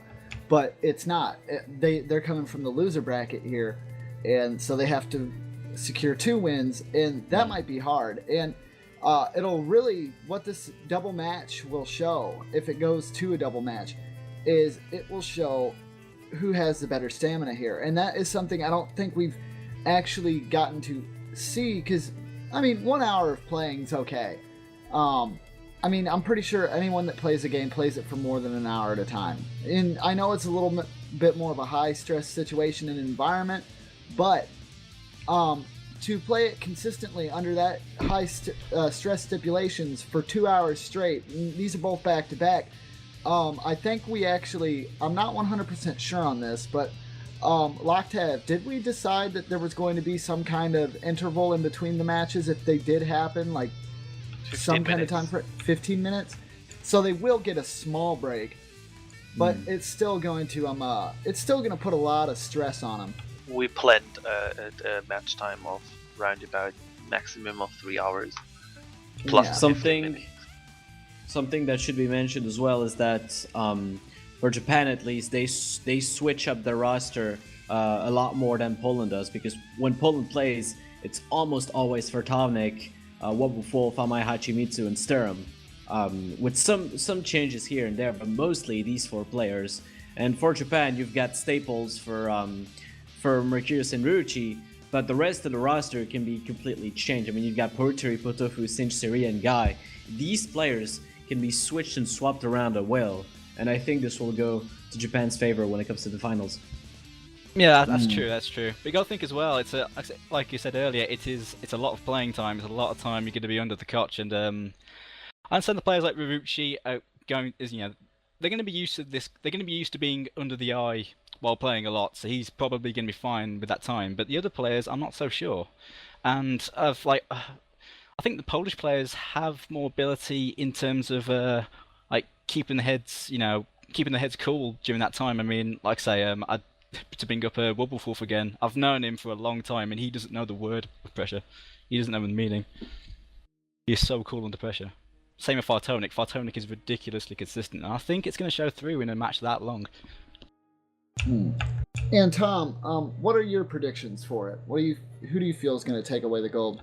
but it's not. They're coming from the loser bracket here, and so they have to secure 2 wins, and that might be hard. And it'll really, what this double match will show, if it goes to a double match, is it will show who has the better stamina here. And that is something I don't think we've actually gotten to see, because, I mean, 1 hour of playing is okay. I mean, I'm pretty sure anyone that plays a game plays it for more than an hour at a time. And I know it's a little bit more of a high-stress situation and environment, but to play it consistently under that high stress stipulations for 2 hours straight, these are both back-to-back, I think we actually, I'm not 100% sure on this, but Loctave, did we decide that there was going to be some kind of interval in between the matches if they did happen, like some kind of time for 15 minutes? So they will get a small break, but it's still going to put a lot of stress on them. We planned a match time of round about maximum of 3 hours. Plus Something that should be mentioned as well is that for Japan at least, they switch up their roster a lot more than Poland does, because when Poland plays, it's almost always Vertovnik, Wobblewolf, Amai Hachimitsu, and Sturm, with some changes here and there, but mostly these 4 players. And for Japan, you've got staples for Mercurius and Ruchi, but the rest of the roster can be completely changed. I mean, you've got Porteri, Potofu, Sinch, Seria, and Guy. These players can be switched and swapped around at will, and I think this will go to Japan's favor when it comes to the finals. Yeah, that's true. That's true. But you got to think as well. It's like you said earlier. It's a lot of playing time. It's a lot of time you're going to be under the coach. And I understand the players like Ruchi they're going to be used to this. They're going to be used to being under the eye while playing a lot. So he's probably going to be fine with that time. But the other players, I'm not so sure. And I think the Polish players have more ability in terms of keeping the heads cool during that time. I mean, like I say, to bring up Wobblewolf again, I've known him for a long time, and he doesn't know the word of pressure. He doesn't know the meaning. He is so cool under pressure. Same with Fartonic. Fartonic is ridiculously consistent, and I think it's going to show through in a match that long. And Tom, what are your predictions for it? Who do you feel is going to take away the gold?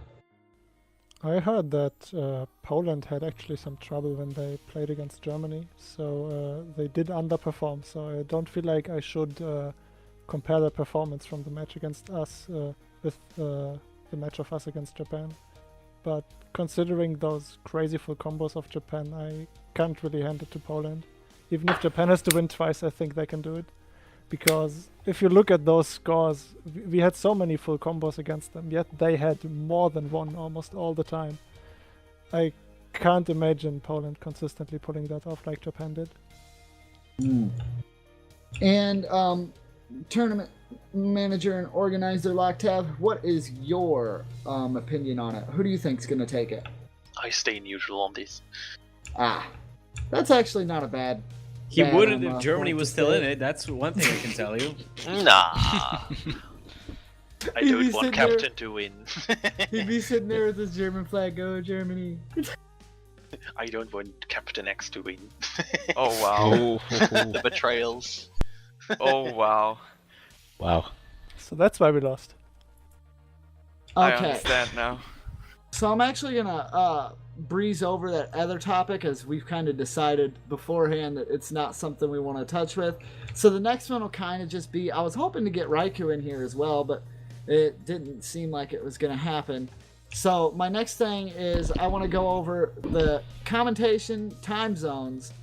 I heard that Poland had actually some trouble when they played against Germany, so they did underperform. So I don't feel like I should compare the performance from the match against us with the match of us against Japan. But considering those crazy full combos of Japan, I can't really hand it to Poland. Even if Japan has to win twice, I think they can do it. Because if you look at those scores, we had so many full combos against them, yet they had more than one almost all the time. I can't imagine Poland consistently pulling that off like Japan did. And tournament manager and organizer Locktab, what is your opinion on it? Who do you think's going to take it? I stay neutral on this. That's actually not a bad. He bad, wouldn't if Germany point was to still in say. it. That's one thing I can tell you. Nah. I He'd be don't sitting want there- captain to win. He'd be sitting there with his German flag, go Germany. I don't want Captain X to win. Oh wow. The betrayals. Oh wow. Wow. So that's why we lost. I Okay, understand now. so I'm actually gonna breeze over that other topic as we've kind of decided beforehand that it's not something we want to touch with. So the next one will kind of just be, I was hoping to get Raikou in here as well, but it didn't seem like it was going to happen. So my next thing is I want to go over the commentation time zones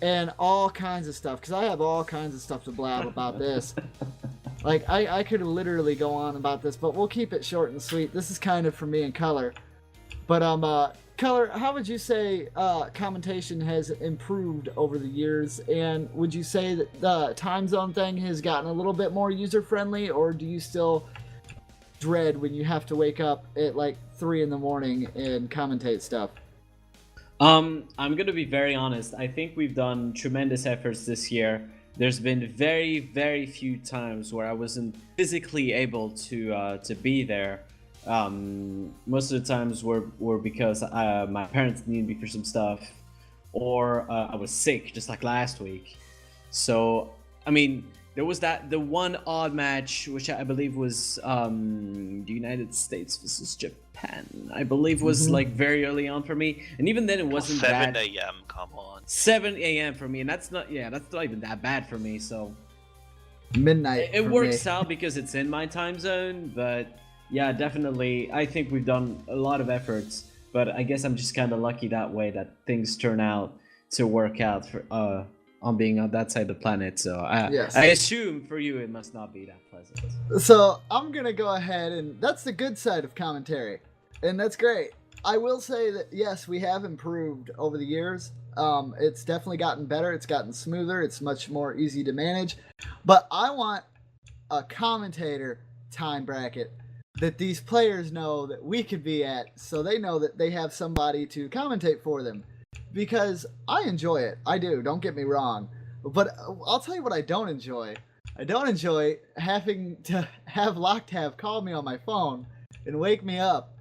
and all kinds of stuff, because I have all kinds of stuff to blab about this. Like, I could literally go on about this, but we'll keep it short and sweet. This is kind of for me and Color. But, Color, how would you say commentation has improved over the years? And would you say that the time zone thing has gotten a little bit more user-friendly, or do you still dread when you have to wake up at, like, 3 in the morning and commentate stuff? I'm gonna be very honest. I think we've done tremendous efforts this year. There's been very, very few times where I wasn't physically able to be there. Most of the times were because my parents needed me for some stuff, or I was sick, just like last week. So, I mean, there was the one odd match, which I believe was the United States versus Japan. I believe was like very early on for me, and even then it wasn't 7 that. a.m. Come on. 7 a.m. for me, and that's not even that bad for me. So Midnight. it for works me. out because it's in my time zone. But yeah, definitely, I think we've done a lot of efforts. But I guess I'm just kind of lucky that way that things turn out to work out for on being on that side of the planet. So Yes. I assume for you it must not be that pleasant. So I'm gonna go ahead, and that's the good side of commentary, and that's great. I will say that yes, we have improved over the years. It's definitely gotten better. It's gotten smoother. It's much more easy to manage. But I want a commentator time bracket that these players know that we could be at, so they know that they have somebody to commentate for them. Because I enjoy it. I do. Don't get me wrong. But I'll tell you what I don't enjoy. I don't enjoy having to have Locktab call me on my phone and wake me up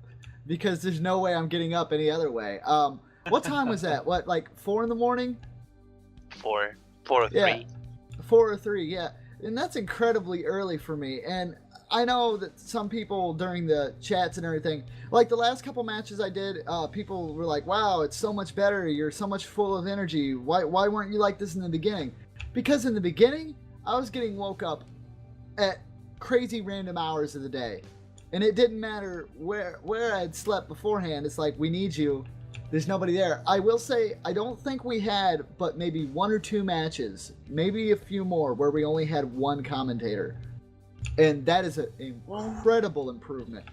because there's no way I'm getting up any other way. What time was that? What, like 4 in the morning? 4 or 3. Yeah. 4 or 3, yeah. And that's incredibly early for me. And I know that some people during the chats and everything, like the last couple matches I did, people were like, wow, it's so much better. You're so much full of energy. Why weren't you like this in the beginning? Because in the beginning, I was getting woke up at crazy random hours of the day. And it didn't matter where I had slept beforehand. It's like, we need you. There's nobody there. I will say, I don't think we had but maybe 1 or 2 matches, maybe a few more, where we only had one commentator. And that is an incredible improvement.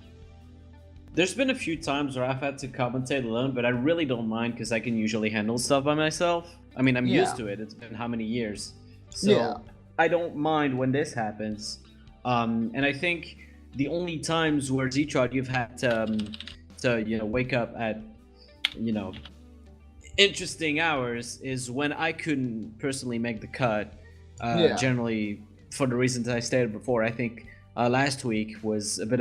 There's been a few times where I've had to commentate alone, but I really don't mind because I can usually handle stuff by myself. I mean, I'm used to it. It's been how many years? So Yeah. I don't mind when this happens. And I think the only times where Zetrod you've had to wake up at interesting hours is when I couldn't personally make the cut. Generally, for the reasons I stated before, I think last week was a bit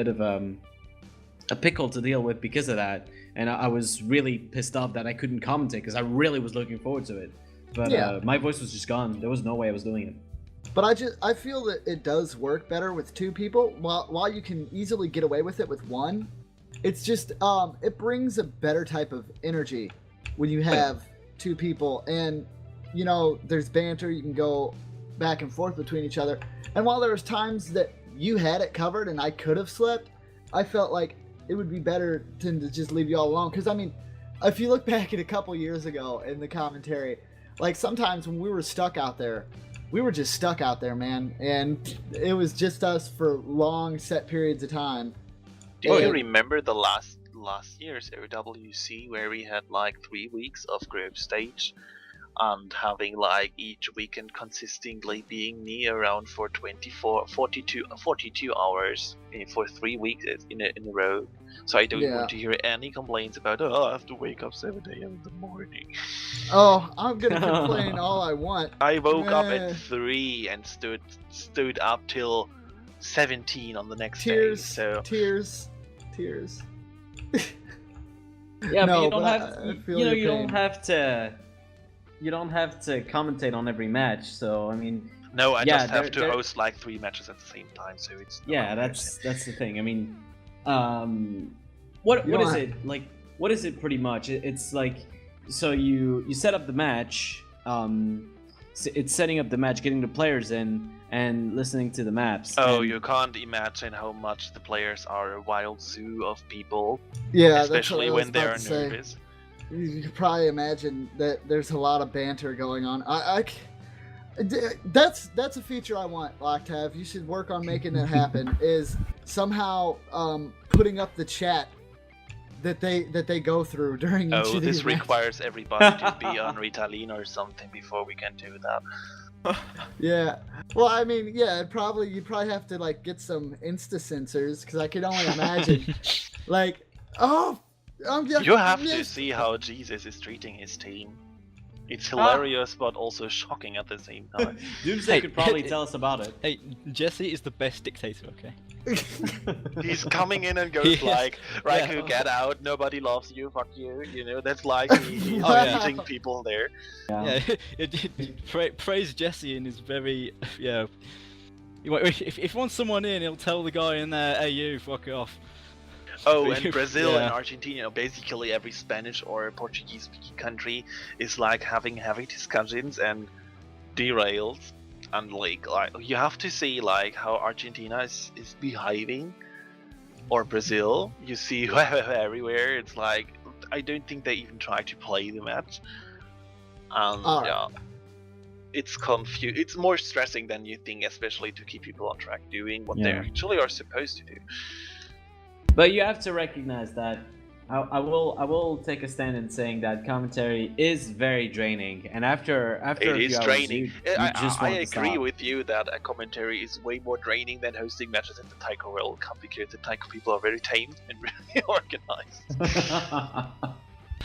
of a pickle to deal with because of that, and I was really pissed off that I couldn't commentate because I really was looking forward to it. But my voice was just gone. There was no way I was doing it. But I feel that it does work better with 2 people. While you can easily get away with it with 1, it's just it brings a better type of energy when you have two people, and you know there's banter. You can go back and forth between each other. And while there was times that you had it covered and I could have slept, I felt like it would be better to just leave you all alone. Because I mean, if you look back at a couple years ago in the commentary, like sometimes when we were stuck out there, we were just stuck out there, man, and it was just us for long set periods of time. Do you remember the last year's OWC where we had like 3 weeks of group stage and having like each weekend consistently being me around for 42 hours for 3 weeks in a row? So I don't want to hear any complaints about, oh, I have to wake up 7 a.m. in the morning. Oh, I'm gonna complain all I want. I woke up at 3 and stood up till 17 on the next day. So tears. Yeah, No, but you don't have to commentate on every match. So I mean, no, I just have to host like 3 matches at the same time. So it's that's the thing. I mean, what is it like? What is it pretty much? It's like, so you set up the match. It's setting up the match, getting the players in, and listening to the maps. Oh, you can't imagine how much the players are a wild zoo of people. Yeah, especially when they're nervous. You can probably imagine that there's a lot of banter going on. That's a feature I want, Octav. You should work on making that happen. Is somehow putting up the chat that they go through during each of these this requires everybody to be on Ritalin or something before we can do that. Yeah. Well, I mean, yeah, you'd probably have to like get some Insta sensors, because I could only imagine, like, you have to see how Jesus is treating his team. It's hilarious, but also shocking at the same time. Doomsday could probably tell us about it. Hey, Jesse is the best dictator, okay? He's coming in and goes like, Raikou, get out, nobody loves you, fuck you, you know, that's like he's eating people there. Yeah, praise Jesse in his very, if he wants someone in, he'll tell the guy in there, hey you, fuck off. Oh, and Brazil and Argentina, basically every Spanish or Portuguese-speaking country is like having heavy discussions and derails, and like you have to see like how Argentina is behaving, or Brazil. You see everywhere. It's like I don't think they even try to play the match, and it's confused. It's more stressing than you think, especially to keep people on track doing what they actually are supposed to do. But you have to recognize that I will take a stand in saying that commentary is very draining, and after it is draining. I agree stop. with you that a commentary is way more draining than hosting matches at the Taiko World Cup, because the Taiko people are very tame and really organized.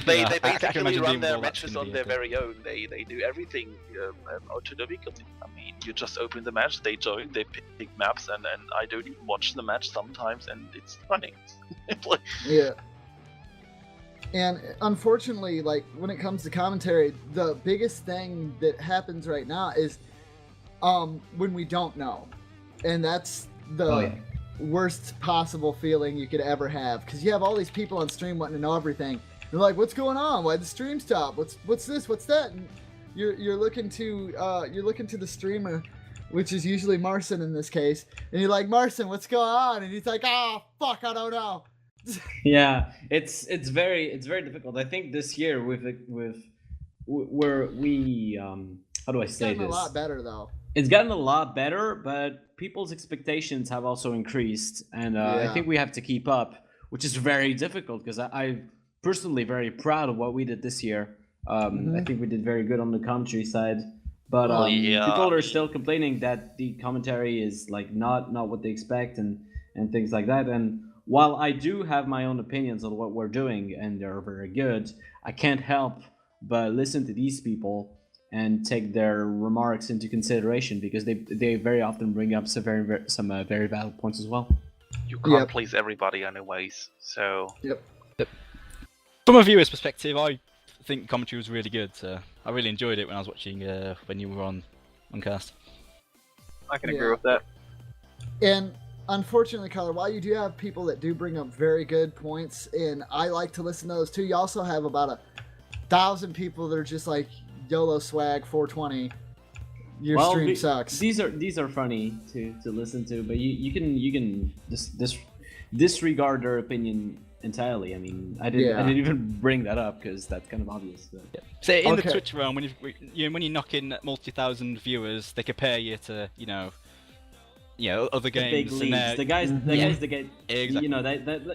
They basically run their matches on their very own. They do everything autonomically. I mean, you just open the match, they join, they pick maps, and I don't even watch the match sometimes, and it's running. Yeah. And unfortunately, like when it comes to commentary, the biggest thing that happens right now is when we don't know, and that's the worst possible feeling you could ever have, because you have all these people on stream wanting to know everything. They're like, "What's going on? Why'd the stream stop? What's this? What's that?" And you're looking to the streamer, which is usually Marcin in this case, and you're like, "Marcin, what's going on?" And he's like, "Oh fuck, I don't know." Yeah, it's very difficult. I think this year how do I say this? It's gotten a lot better though. It's gotten a lot better, but people's expectations have also increased, and I think we have to keep up, which is very difficult, because I'm personally very proud of what we did this year. I think we did very good on the commentary side, but people are still complaining that the commentary is like not what they expect and things like that. And while I do have my own opinions on what we're doing, and they're very good, I can't help but listen to these people and take their remarks into consideration, because they very often bring up some very valid points as well. You can't please everybody anyways, so... From a viewer's perspective, I think commentary was really good. I really enjoyed it when I was watching when you were on cast. I can agree with that. And unfortunately, Color, while you do have people that do bring up very good points, and I like to listen to those too, you also have about 1,000 people that are just like YOLO swag 420. Your stream sucks. These are funny to listen to, but you can disregard their opinion entirely. I mean, I didn't even bring that up because that's kind of obvious. But... Yeah. So in the Okay. Twitch realm, when you knock in multi-thousand viewers, they compare you to other The games. big leagues, and the guys that get Exactly.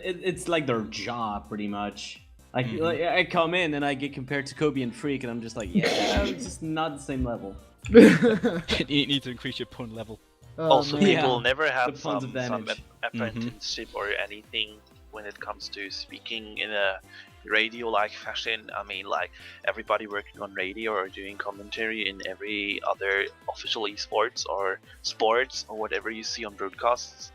it's like their job pretty much. Like, I come in and I get compared to Kobe and Freak, and I'm just like, yeah, it's just not the same level. you need to increase your pun level. Oh, Also, man. people Yeah, never have the pun's some advantage. apprenticeship or anything when it comes to speaking in a radio-like fashion. I mean, like everybody working on radio or doing commentary in every other official esports or sports or whatever you see on broadcasts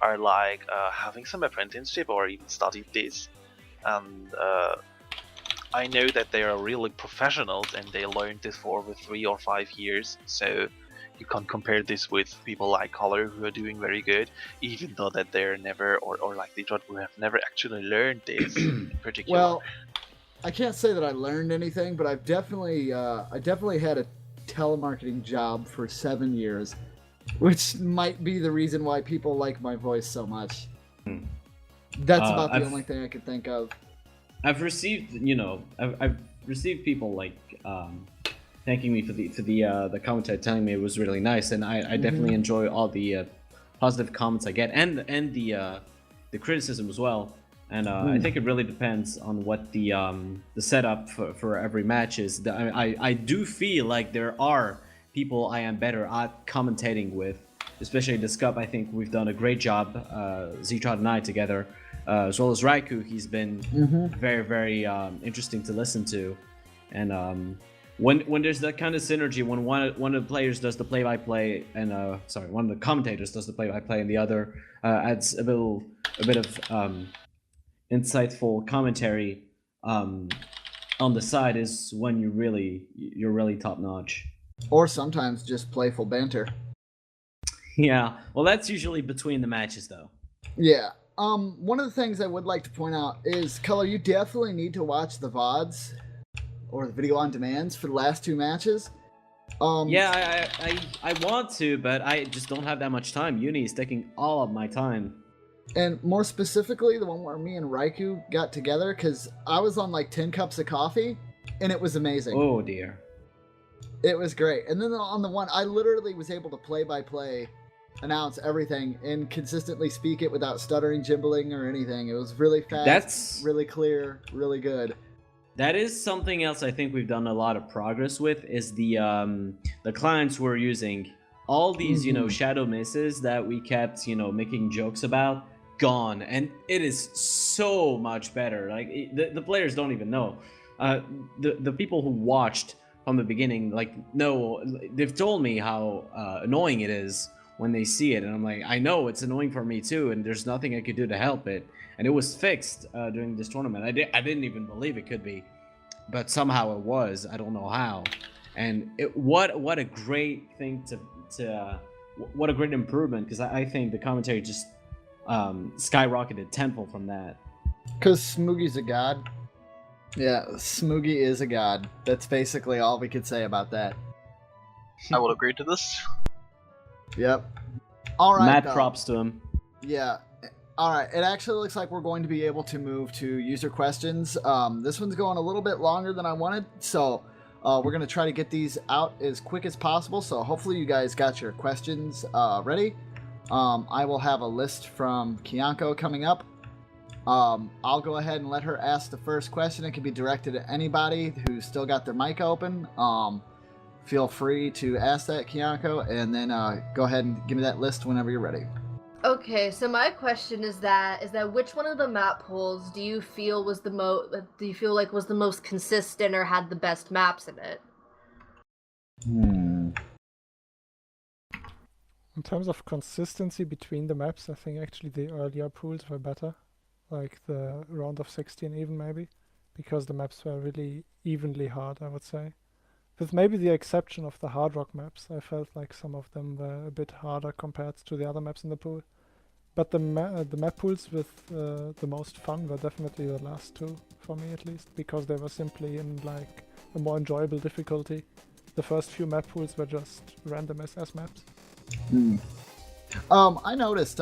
are like having some apprenticeship or even studied this. And I know that they are really professionals and they learned this for over 3 or 5 years. So you can't compare this with people like Color who are doing very good, even though that they're never or like Detroit who have never actually learned this in particular. Well, I can't say that I learned anything, but I've definitely had a telemarketing job for 7 years, which might be the reason why people like my voice so much. That's about the I've- only thing I could think of. I've received, I've received people like thanking me for the commentary, telling me it was really nice, and I definitely enjoy all the positive comments I get, and the criticism as well. And I think it really depends on what the setup for every match is. I do feel like there are people I am better at commentating with, especially this cup. I think we've done a great job, Zetrod and I together. As well as Raikou, he's been very, very interesting to listen to, and when there's that kind of synergy, when one of the players does the play-by-play, and one of the commentators does the play-by-play, and the other adds a bit of insightful commentary on the side, is when you're really top-notch. Or sometimes just playful banter. Yeah, well, that's usually between the matches, though. Yeah. One of the things I would like to point out is, Color, you definitely need to watch the VODs or the video on demands for the last 2 matches. Yeah, I want to, but I just don't have that much time. Uni is taking all of my time. And more specifically, the one where me and Raikou got together, because I was on like 10 cups of coffee, and it was amazing. Oh dear. It was great. And then on the one, I literally was able to play-by-play announce everything and consistently speak it without stuttering, jimbling, or anything. It was really fast, That's really clear, really good. That is something else I think we've done a lot of progress with, is the clients we're using. All these, shadow misses that we kept, making jokes about, gone. And it is so much better. Like, the players don't even know. The people who watched from the beginning, they've told me how annoying it is when they see it. And I'm like, I know it's annoying for me too, and there's nothing I could do to help it. And it was fixed during this tournament. I didn't even believe it could be, but somehow it was. I don't know how. And what a great thing what a great improvement, because I think the commentary just skyrocketed tenfold from that. Because Smoogy's a god. Yeah, Smoogy is a god. That's basically all we could say about that. I will agree to this. Yep. All right. Mad though. props to him. Yeah. All right. It actually looks like we're going to be able to move to user questions. This one's going a little bit longer than I wanted, so we're going to try to get these out as quick as possible. So hopefully you guys got your questions ready. I will have a list from Kiyanko coming up. I'll go ahead and let her ask the first question. It can be directed at anybody who's still got their mic open. Feel free to ask that, Kiyanko, and then go ahead and give me that list whenever you're ready. Okay, so my question is that which one of the map pools do you feel was the was the most consistent or had the best maps in it? In terms of consistency between the maps, I think actually the earlier pools were better, like the round of 16 even maybe, because the maps were really evenly hard, I would say. With maybe the exception of the Hard Rock maps, I felt like some of them were a bit harder compared to the other maps in the pool. But the map pools with the most fun were definitely the last two, for me at least, because they were simply in like a more enjoyable difficulty. The first few map pools were just random SS maps. I noticed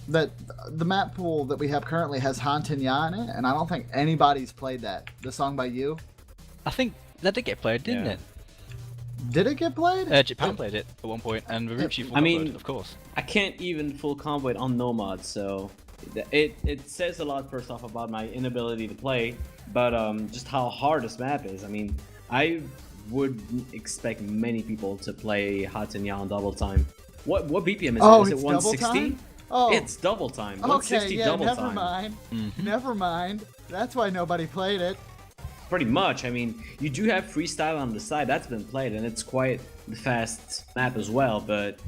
that the map pool that we have currently has Han Tin Ya in it, and I don't think anybody's played that. The song by you. I think that did get played, didn't Yeah. it? Did it get played? Japan played it at one point, and Marucci full I mean- comboed, of course. I can't even full combo it on Nomad, so it says a lot first off about my inability to play, but just how hard this map is. I mean, I would expect many people to play Hatanya on double time. What BPM is Oh, it? Is it's it double 160? time? Oh, It's double time. okay. 160 Yeah, double never time. mind. Mhm. Never mind. That's why nobody played it. Pretty much. I mean, you do have freestyle on the side. That's been played, and it's quite the fast map as well. But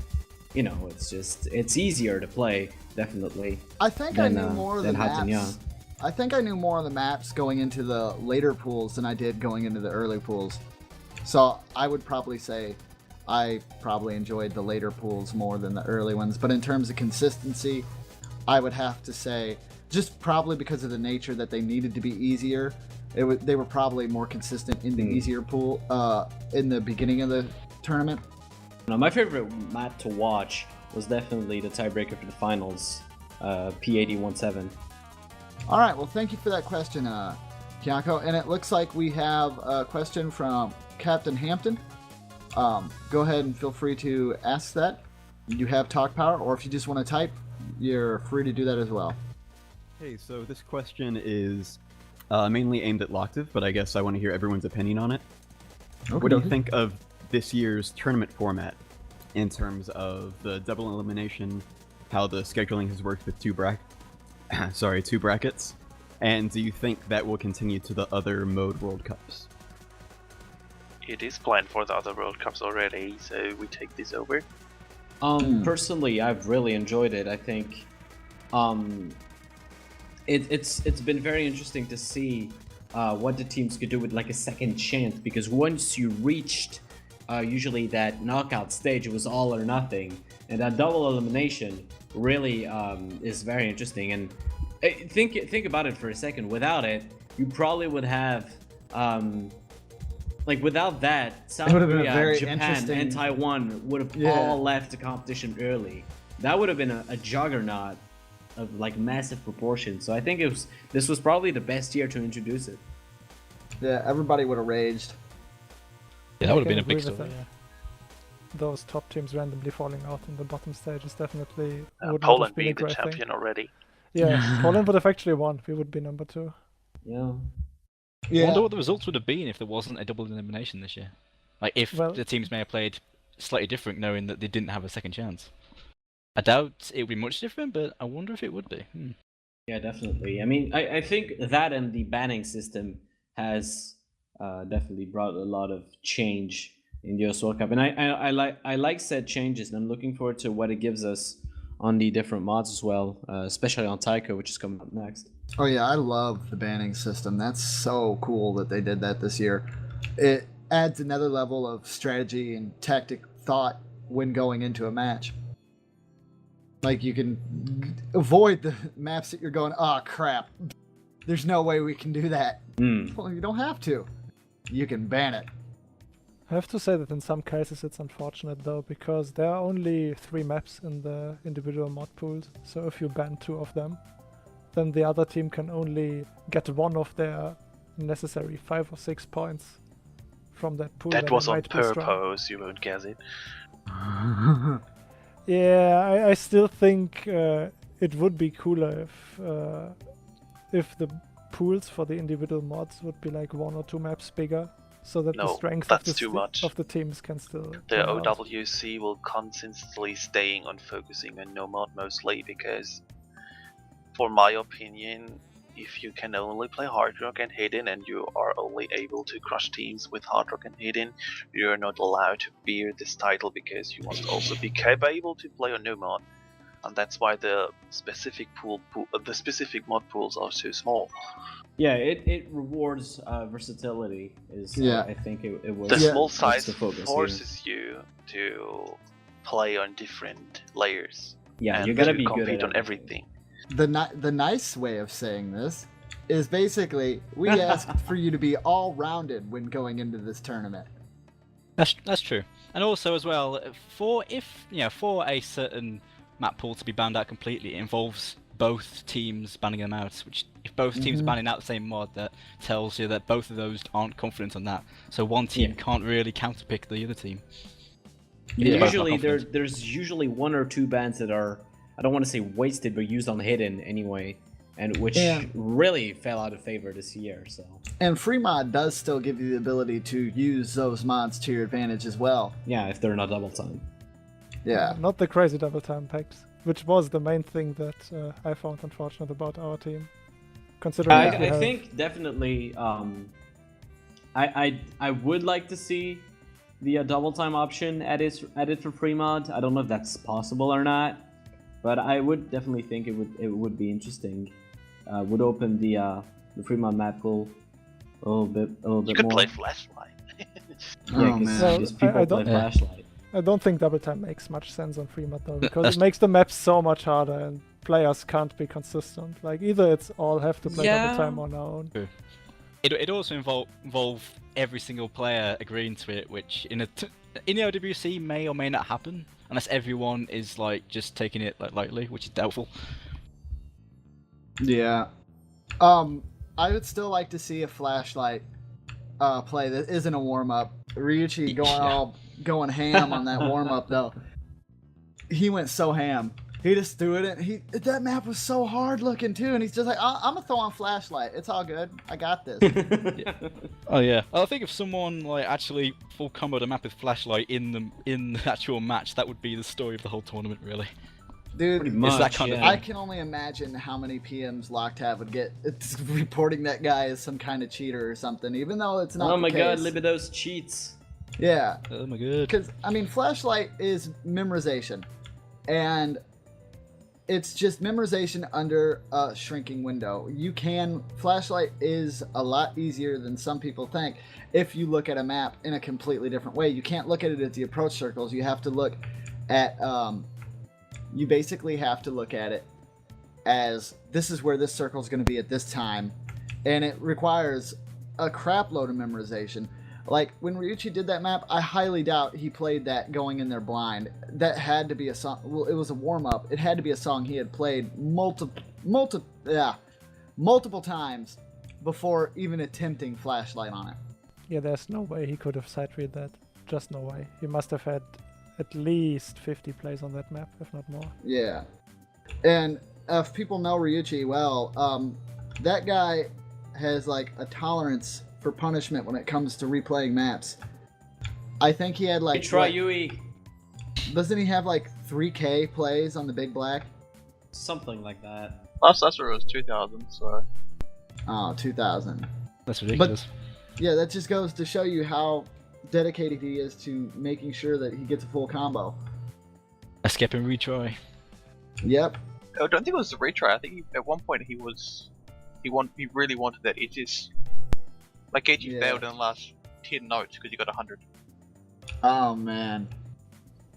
you know, it's easier to play, definitely. I think Than, I knew more of the than Hatanya. maps. I think I knew more of the maps going into the later pools than I did going into the early pools. So I would probably say I probably enjoyed the later pools more than the early ones. But in terms of consistency, I would have to say, just probably because of the nature that they needed to be easier, they were probably more consistent in the easier pool in the beginning of the tournament. Now, my favorite map to watch was definitely the tiebreaker for the finals, P8017. All right, well, thank you for that question, Kiako. And it looks like we have a question from Captain Hampton. Go ahead and feel free to ask that. You have talk power, or if you just want to type, you're free to do that as well. Hey, so this question is mainly aimed at Loctive, but I guess I want to hear everyone's opinion on it. What do you think of this year's tournament format in terms of the double elimination, how the scheduling has worked with two brackets, and do you think that will continue to the other mode World Cups? It is planned for the other World Cups already, so we take this over. Personally, I've really enjoyed it. I think it's been very interesting to see what the teams could do with like a second chance, because once you reached usually that knockout stage, it was all or nothing, and that double elimination really is very interesting. And think about it for a second. Without it, you probably would have without that, South It would have been a Korea, very Japan, interesting- and Taiwan would have Yeah. all left the competition early. That would have been a juggernaut of like massive proportions. So I think this was probably the best year to introduce it. Yeah, everybody would have raged. Yeah, that would have I been a can big agree with story. that, yeah. Those top teams randomly falling out in the bottom stage is definitely would not Poland have been a being the great champion thing. already. Yeah, Poland would have actually won. We would be number 2. Yeah. I wonder what the results would have been if there wasn't a double elimination this year. Like, if Well- the teams may have played slightly different, knowing that they didn't have a second chance. I doubt it would be much different, but I wonder if it would be. Yeah, definitely. I mean, I think that and the banning system has definitely brought a lot of change in the US World Cup, and I like said changes, and I'm looking forward to what it gives us on the different mods as well, especially on Taiko, which is coming up next. Oh yeah, I love the banning system. That's so cool that they did that this year. It adds another level of strategy and tactic thought when going into a match. Like, you can avoid the maps that you're going, oh crap, there's no way we can do that. Well, you don't have to. You can ban it. I have to say that in some cases it's unfortunate though, because there are only 3 maps in the individual mod pools. So if you ban 2 of them, then the other team can only get one of their necessary 5 or 6 points from that pool. That then was it on might be strong. purpose, you won't guess it. Yeah, I still think it would be cooler if the pools for the individual mods would be like 1 or 2 maps bigger, so that the No, strength that's of the, too much. of the teams can still The come out. OWC will constantly staying on focusing on Nomad mostly, because for my opinion, if you can only play Hard Rock and Hidden and you are only able to crush teams with Hard Rock and Hidden, you're not allowed to bear this title, because you must also be capable to play on Nomad. And that's why the specific mod pools are so small. Yeah, it rewards versatility. I think it was The Yeah. small that's size the focus here. forces you to play on different layers. Yeah, and you gotta to be good compete at on everything. The nice way of saying this is basically we ask for you to be all rounded when going into this tournament. That's true. And also as well, for a certain map pool to be banned out completely, it involves both teams banning them out. Which if both teams are banning out the same mod, that tells you that both of those aren't confident on that. So one team can't really counterpick the other team. Yeah. Usually there's usually one or two bans that are, I don't want to say wasted, but used on hidden anyway, and which really fell out of favor this year. So. And free mod does still give you the ability to use those mods to your advantage as well. Yeah, if they're not double time. Yeah. Not the crazy double time packs, which was the main thing that I found unfortunate about our team. Considering I think definitely I would like to see the double time option added for free mod. I don't know if that's possible or not, but I would definitely think it would be interesting. Would open the free mod map pool a little bit more. You could play Flashlight. Yeah, because people play Flashlight. I don't think double time makes much sense on free mod though, because it makes the map so much harder and players can't be consistent. Like either it's all have to play double time on our own. True. It also involve every single player agreeing to it, which in the OWC may or may not happen unless everyone is like just taking it like lightly, which is doubtful. Yeah. I would still like to see a Flashlight play that isn't a warm up. Ryuichi going ham on that warm up though. He went so ham. He just threw it in. That map was so hard looking too, and he's just like, I'm gonna throw on Flashlight. It's all good. I got this. Oh yeah. I think if someone like actually full comboed a map with Flashlight in the actual match, that would be the story of the whole tournament, really. Dude, it's that kind of thing. I can only imagine how many PMs Locktab would get reporting that guy as some kind of cheater or something, even though it's not. Oh my god, case. Libidos cheats. Yeah. Oh my god. Because I mean, Flashlight is memorization, and it's just memorization under a shrinking window. Flashlight is a lot easier than some people think if you look at a map in a completely different way. You can't look at it as the approach circles. You have to look at you basically have to look at it as this is where this circle is going to be at this time, and it requires a crap load of memorization. Like when Ryuichi did that map, I highly doubt he played that going in there blind. That had to be a song. Well, it was a warm up. It had to be a song he had played multiple times before even attempting Flashlight on it. Yeah, there's no way he could have sight read that. Just no way. He must have had at least 50 plays on that map, if not more. Yeah. And if people know Ryuichi well, that guy has like a tolerance for punishment when it comes to replaying maps. I think he had like... Try Yui. Doesn't he have like 3K plays on the Big Black? Something like that. Last year it was 2,000, so... Oh, 2,000. That's ridiculous. But, yeah, that just goes to show you how dedicated he is to making sure that he gets a full combo. A skip and retry. Yep. I don't think it was a retry. I think at one point he really wanted that Aegis. Like Aegis failed in the last 10 notes because he got 100. Oh man,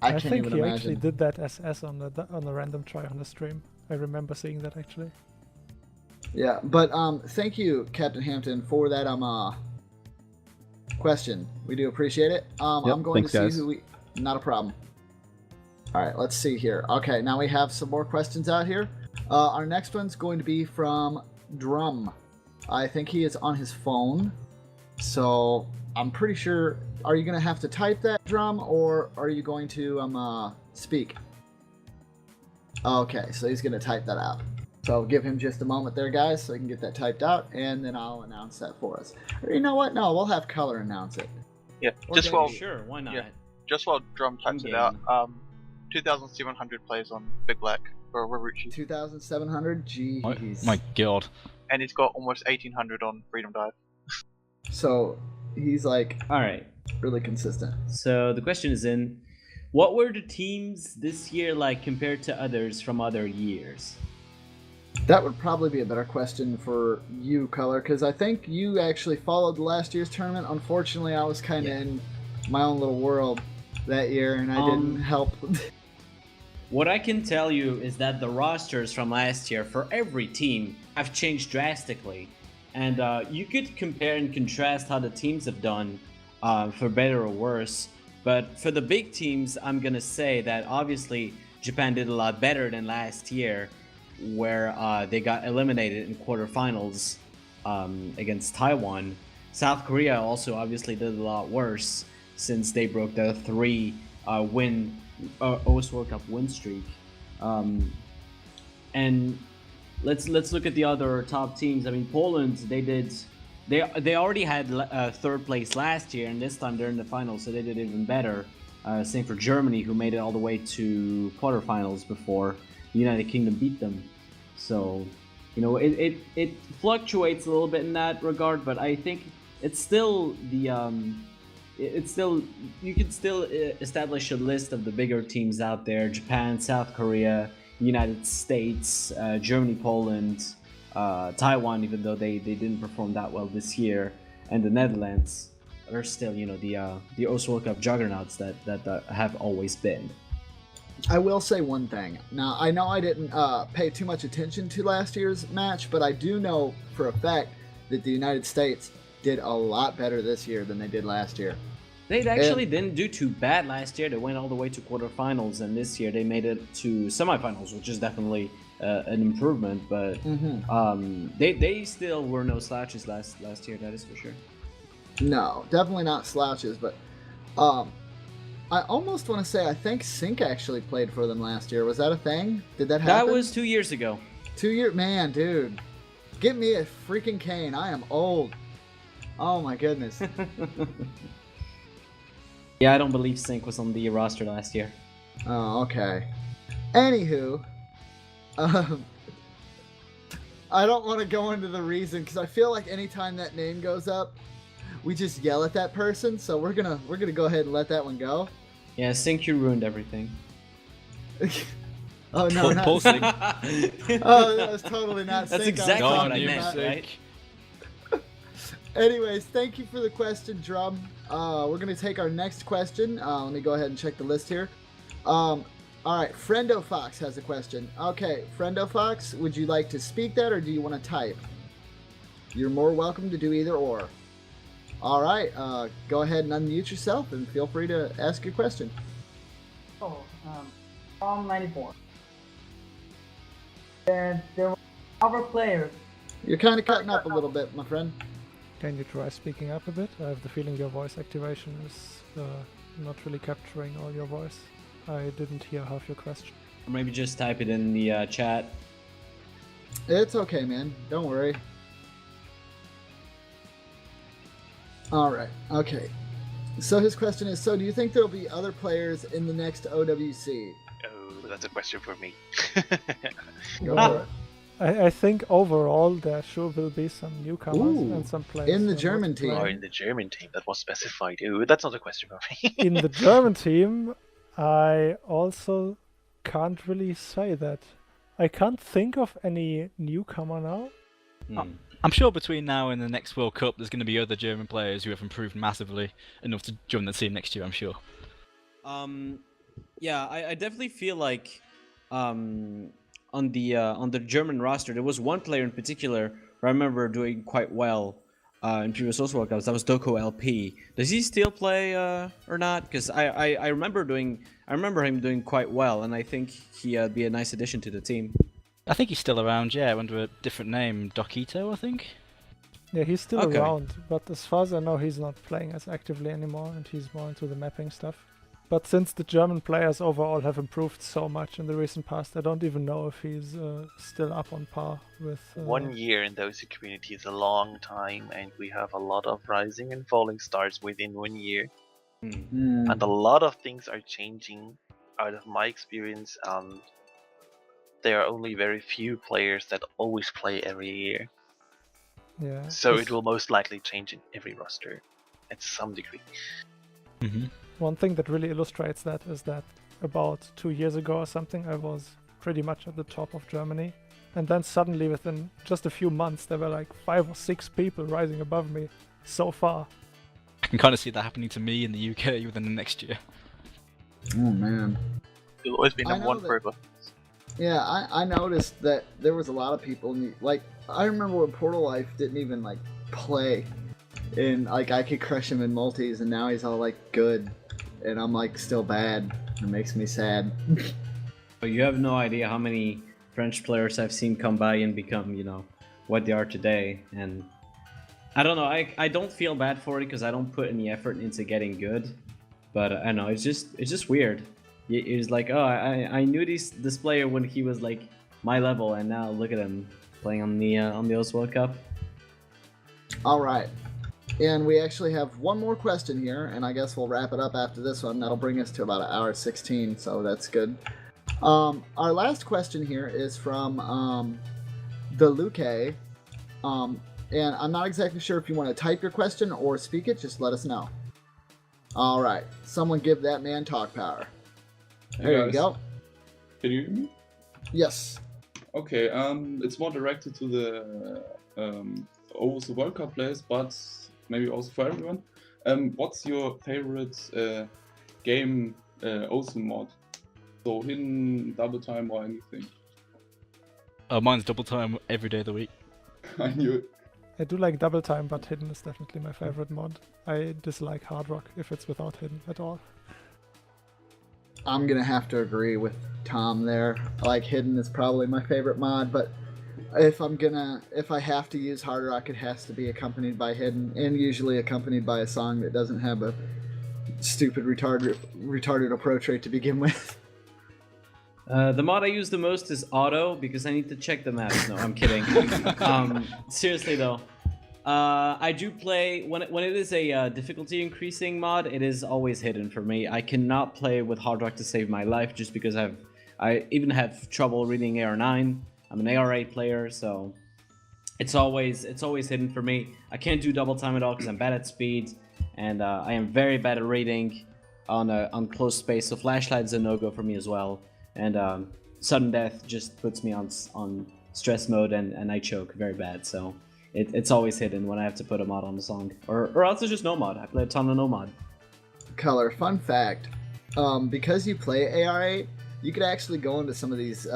I can't think even he imagine. actually did that SS on the random try on the stream. I remember seeing that actually. Yeah, but thank you, Captain Hampton, for that question. We do appreciate it. I'm going thanks, to see guys. who we. Not a problem. All right, let's see here. Okay, now we have some more questions out here. Our next one's going to be from Drum. I think he is on his phone, so I'm pretty sure. Are you going to have to type that, Drum, or are you going to speak? Okay, so he's going to type that out. So give him just a moment there, guys, so he can get that typed out, and then I'll announce that for us. Or you know what? No, we'll have Color announce it. Yeah, Sure, why not? Yeah. Just while Drum types it out, 2,700 plays on Big Black for Ryuichi. 2,700? Jeez. My god. And he's got almost 1,800 on Freedom Dive. So he's like Alright, really consistent. so the question is in, what were the teams this year like compared to others from other years? That would probably be a better question for you, Color, because I think you actually followed last year's tournament. Unfortunately, I was kind of in my own little world that year, and I didn't help. What I can tell you is that the rosters from last year for every team have changed drastically. And you could compare and contrast how the teams have done for better or worse. But for the big teams, I'm going to say that obviously Japan did a lot better than last year, where they got eliminated in quarterfinals against Taiwan. South Korea also obviously did a lot worse since they broke their 3-win OS World Cup win streak. And let's look at the other top teams. I mean, Poland, they already had third place last year, and this time they're in the finals, so they did even better. Same for Germany, who made it all the way to quarterfinals before the United Kingdom beat them. So, you know, it fluctuates a little bit in that regard, but I think it's still you can still establish a list of the bigger teams out there: Japan, South Korea, United States, Germany, Poland, Taiwan, even though they didn't perform that well this year, and the Netherlands are still, you know, the OS World Cup juggernauts that have always been. I will say one thing. Now, I know I didn't pay too much attention to last year's match, but I do know for a fact that the United States did a lot better this year than they did last year. They actually didn't do too bad last year. They went all the way to quarterfinals, and this year they made it to semifinals, which is definitely an improvement. But they still were no slouches last year. That is for sure. No, definitely not slouches. But I almost want to say I think Sync actually played for them last year. Was that a thing? Did that happen? That was 2 years ago. 2 years, man, dude. Get me a freaking cane. I am old. Oh my goodness. Yeah, I don't believe Sync was on the roster last year. Oh, okay. Anywho, I don't want to go into the reason because I feel like anytime that name goes up, we just yell at that person. So we're gonna go ahead and let that one go. Yeah, Sync, you ruined everything. Oh no, not Sync. Oh, that was totally not That's Sync. exactly I'm what I talking meant, about. right? Anyways, thank you for the question, Drum. We're going to take our next question. Let me go ahead and check the list here. All right, Friendo Fox has a question. Okay, Friendo Fox, would you like to speak that or do you want to type? You're more welcome to do either or. All right, go ahead and unmute yourself and feel free to ask your question. Oh, Psalm 94. And there were other players. You're kind of cutting up a little bit, my friend. Can you try speaking up a bit? I have the feeling your voice activation is not really capturing all your voice. I didn't hear half your question. Or maybe just type it in the chat. It's okay, man. Don't worry. All right. Okay. So his question is, so do you think there'll be other players in the next OWC? Oh, that's a question for me. Go for it. I think overall there sure will be some newcomers Ooh, and some players. in the who are German not team. Or playing. in the German team, that was specified. Oh, that's not a question for me. In the German team, I also can't really say that. I can't think of any newcomer now. I'm sure between now and the next World Cup, there's going to be other German players who have improved massively enough to join the team next year, I'm sure. Yeah, I definitely feel like on the German roster, there was one player in particular who I remember doing quite well in previous OS World Cups. That was Doko LP. Does he still play or not? Because I remember him doing quite well, and I think he'd be a nice addition to the team. I think he's still around, yeah, under a different name, Dokito, I think. Yeah, he's still Okay. around, but as far as I know, he's not playing as actively anymore, and he's more into the mapping stuff. But since the German players overall have improved so much in the recent past, I don't even know if he's still up on par with... 1 year in those community is a long time, and we have a lot of rising and falling stars within 1 year. And a lot of things are changing out of my experience, and there are only very few players that always play every year. Yeah. So this- it will most likely change in every roster at some degree. One thing that really illustrates that is that about 2 years ago or something, I was pretty much at the top of Germany. And then suddenly within just a few months, there were like 5 or 6 people rising above me so far. I can kind of see that happening to me in the UK within the next year. Oh, man. You'll always be I number know one that- forever. Yeah, I noticed that there was a lot of people, like, I remember when Portal Life didn't even, like, play, and, like, I could crush him in multis, and now he's all, like, good, and I'm, like, still bad. It makes me sad. But you have no idea how many French players I've seen come by and become, what they are today. And I don't know, I don't feel bad for it because I don't put any effort into getting good. But I know it's just weird. It's like, oh, I knew this player when he was like my level, and now look at him playing on the OS World Cup. All right. And we actually have one more question here, and I guess we'll wrap it up after this one. That'll bring us to about 1:16, so that's good. Our last question here is from the Luke. And I'm not exactly sure if you want to type your question or speak it. Just let us know. All right. Someone give that man talk power. Hey There you guys. go. Can you hear me? Yes. Okay, it's more directed to the OS World Cup players, but maybe also for everyone. What's your favorite game OS mod? So hidden, double time, or anything? Mine's double time every day of the week. I knew it. I do like double time, but hidden is definitely my favorite mod. I dislike hard rock if it's without hidden at all. I'm gonna have to agree with Tom there. Like hidden is probably my favorite mod, but if I have to use hard rock, it has to be accompanied by hidden, and usually accompanied by a song that doesn't have a stupid retarded approach rate to begin with. The mod I use the most is auto because I need to check the maps. No, I'm kidding. Seriously though, I do play when it is a difficulty increasing mod. It is always hidden for me. I cannot play with hard rock to save my life just because I even have trouble reading AR9. I'm an AR8 player, so it's always hidden for me. I can't do double time at all because I'm bad at speed, and I am very bad at reading on close space. So flashlight's a no-go for me as well. And sudden death just puts me on stress mode, and I choke very bad. So it's always hidden when I have to put a mod on the song, or else it's just no mod. I play a ton of no mod. Color, fun fact, because you play AR8, you could actually go into some of these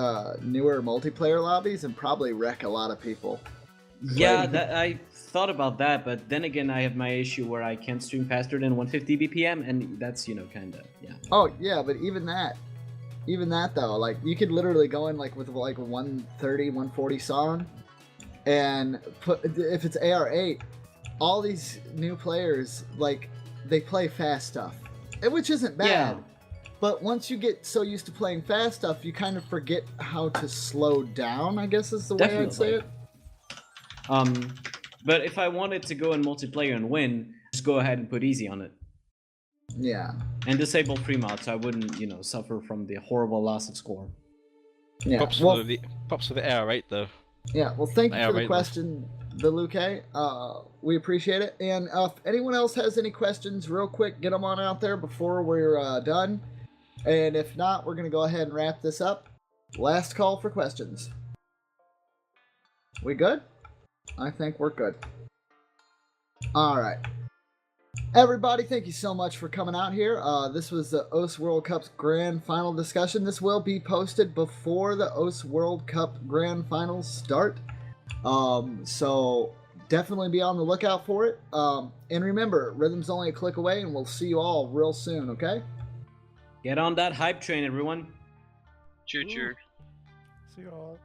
newer multiplayer lobbies and probably wreck a lot of people. Yeah, I thought about that, but then again, I have my issue where I can't stream faster than 150 BPM, and that's kind of yeah. Oh yeah, but even that though, like you could literally go in like with like a 130, 140 song, and if it's AR8, all these new players like they play fast stuff, which isn't bad. Yeah. But once you get so used to playing fast stuff, you kind of forget how to slow down, I guess is the way I'd say it. But if I wanted to go in multiplayer and win, just go ahead and put easy on it. Yeah. And disable free mods so I wouldn't, suffer from the horrible loss of score. Yeah. Pops for the AR8 though. Yeah, well, thank you for the AR8 question, the Luke. We appreciate it. And if anyone else has any questions, real quick, get them on out there before we're done. And if not, we're going to go ahead and wrap this up. Last call for questions. We good? I think we're good. All right. Everybody, thank you so much for coming out here. This was the OS World Cup's grand final discussion. This will be posted before the OS World Cup grand finals start. So definitely be on the lookout for it. And remember, Rhythm's only a click away, and we'll see you all real soon, okay? Get on that hype train, everyone. Choo choo. See you all.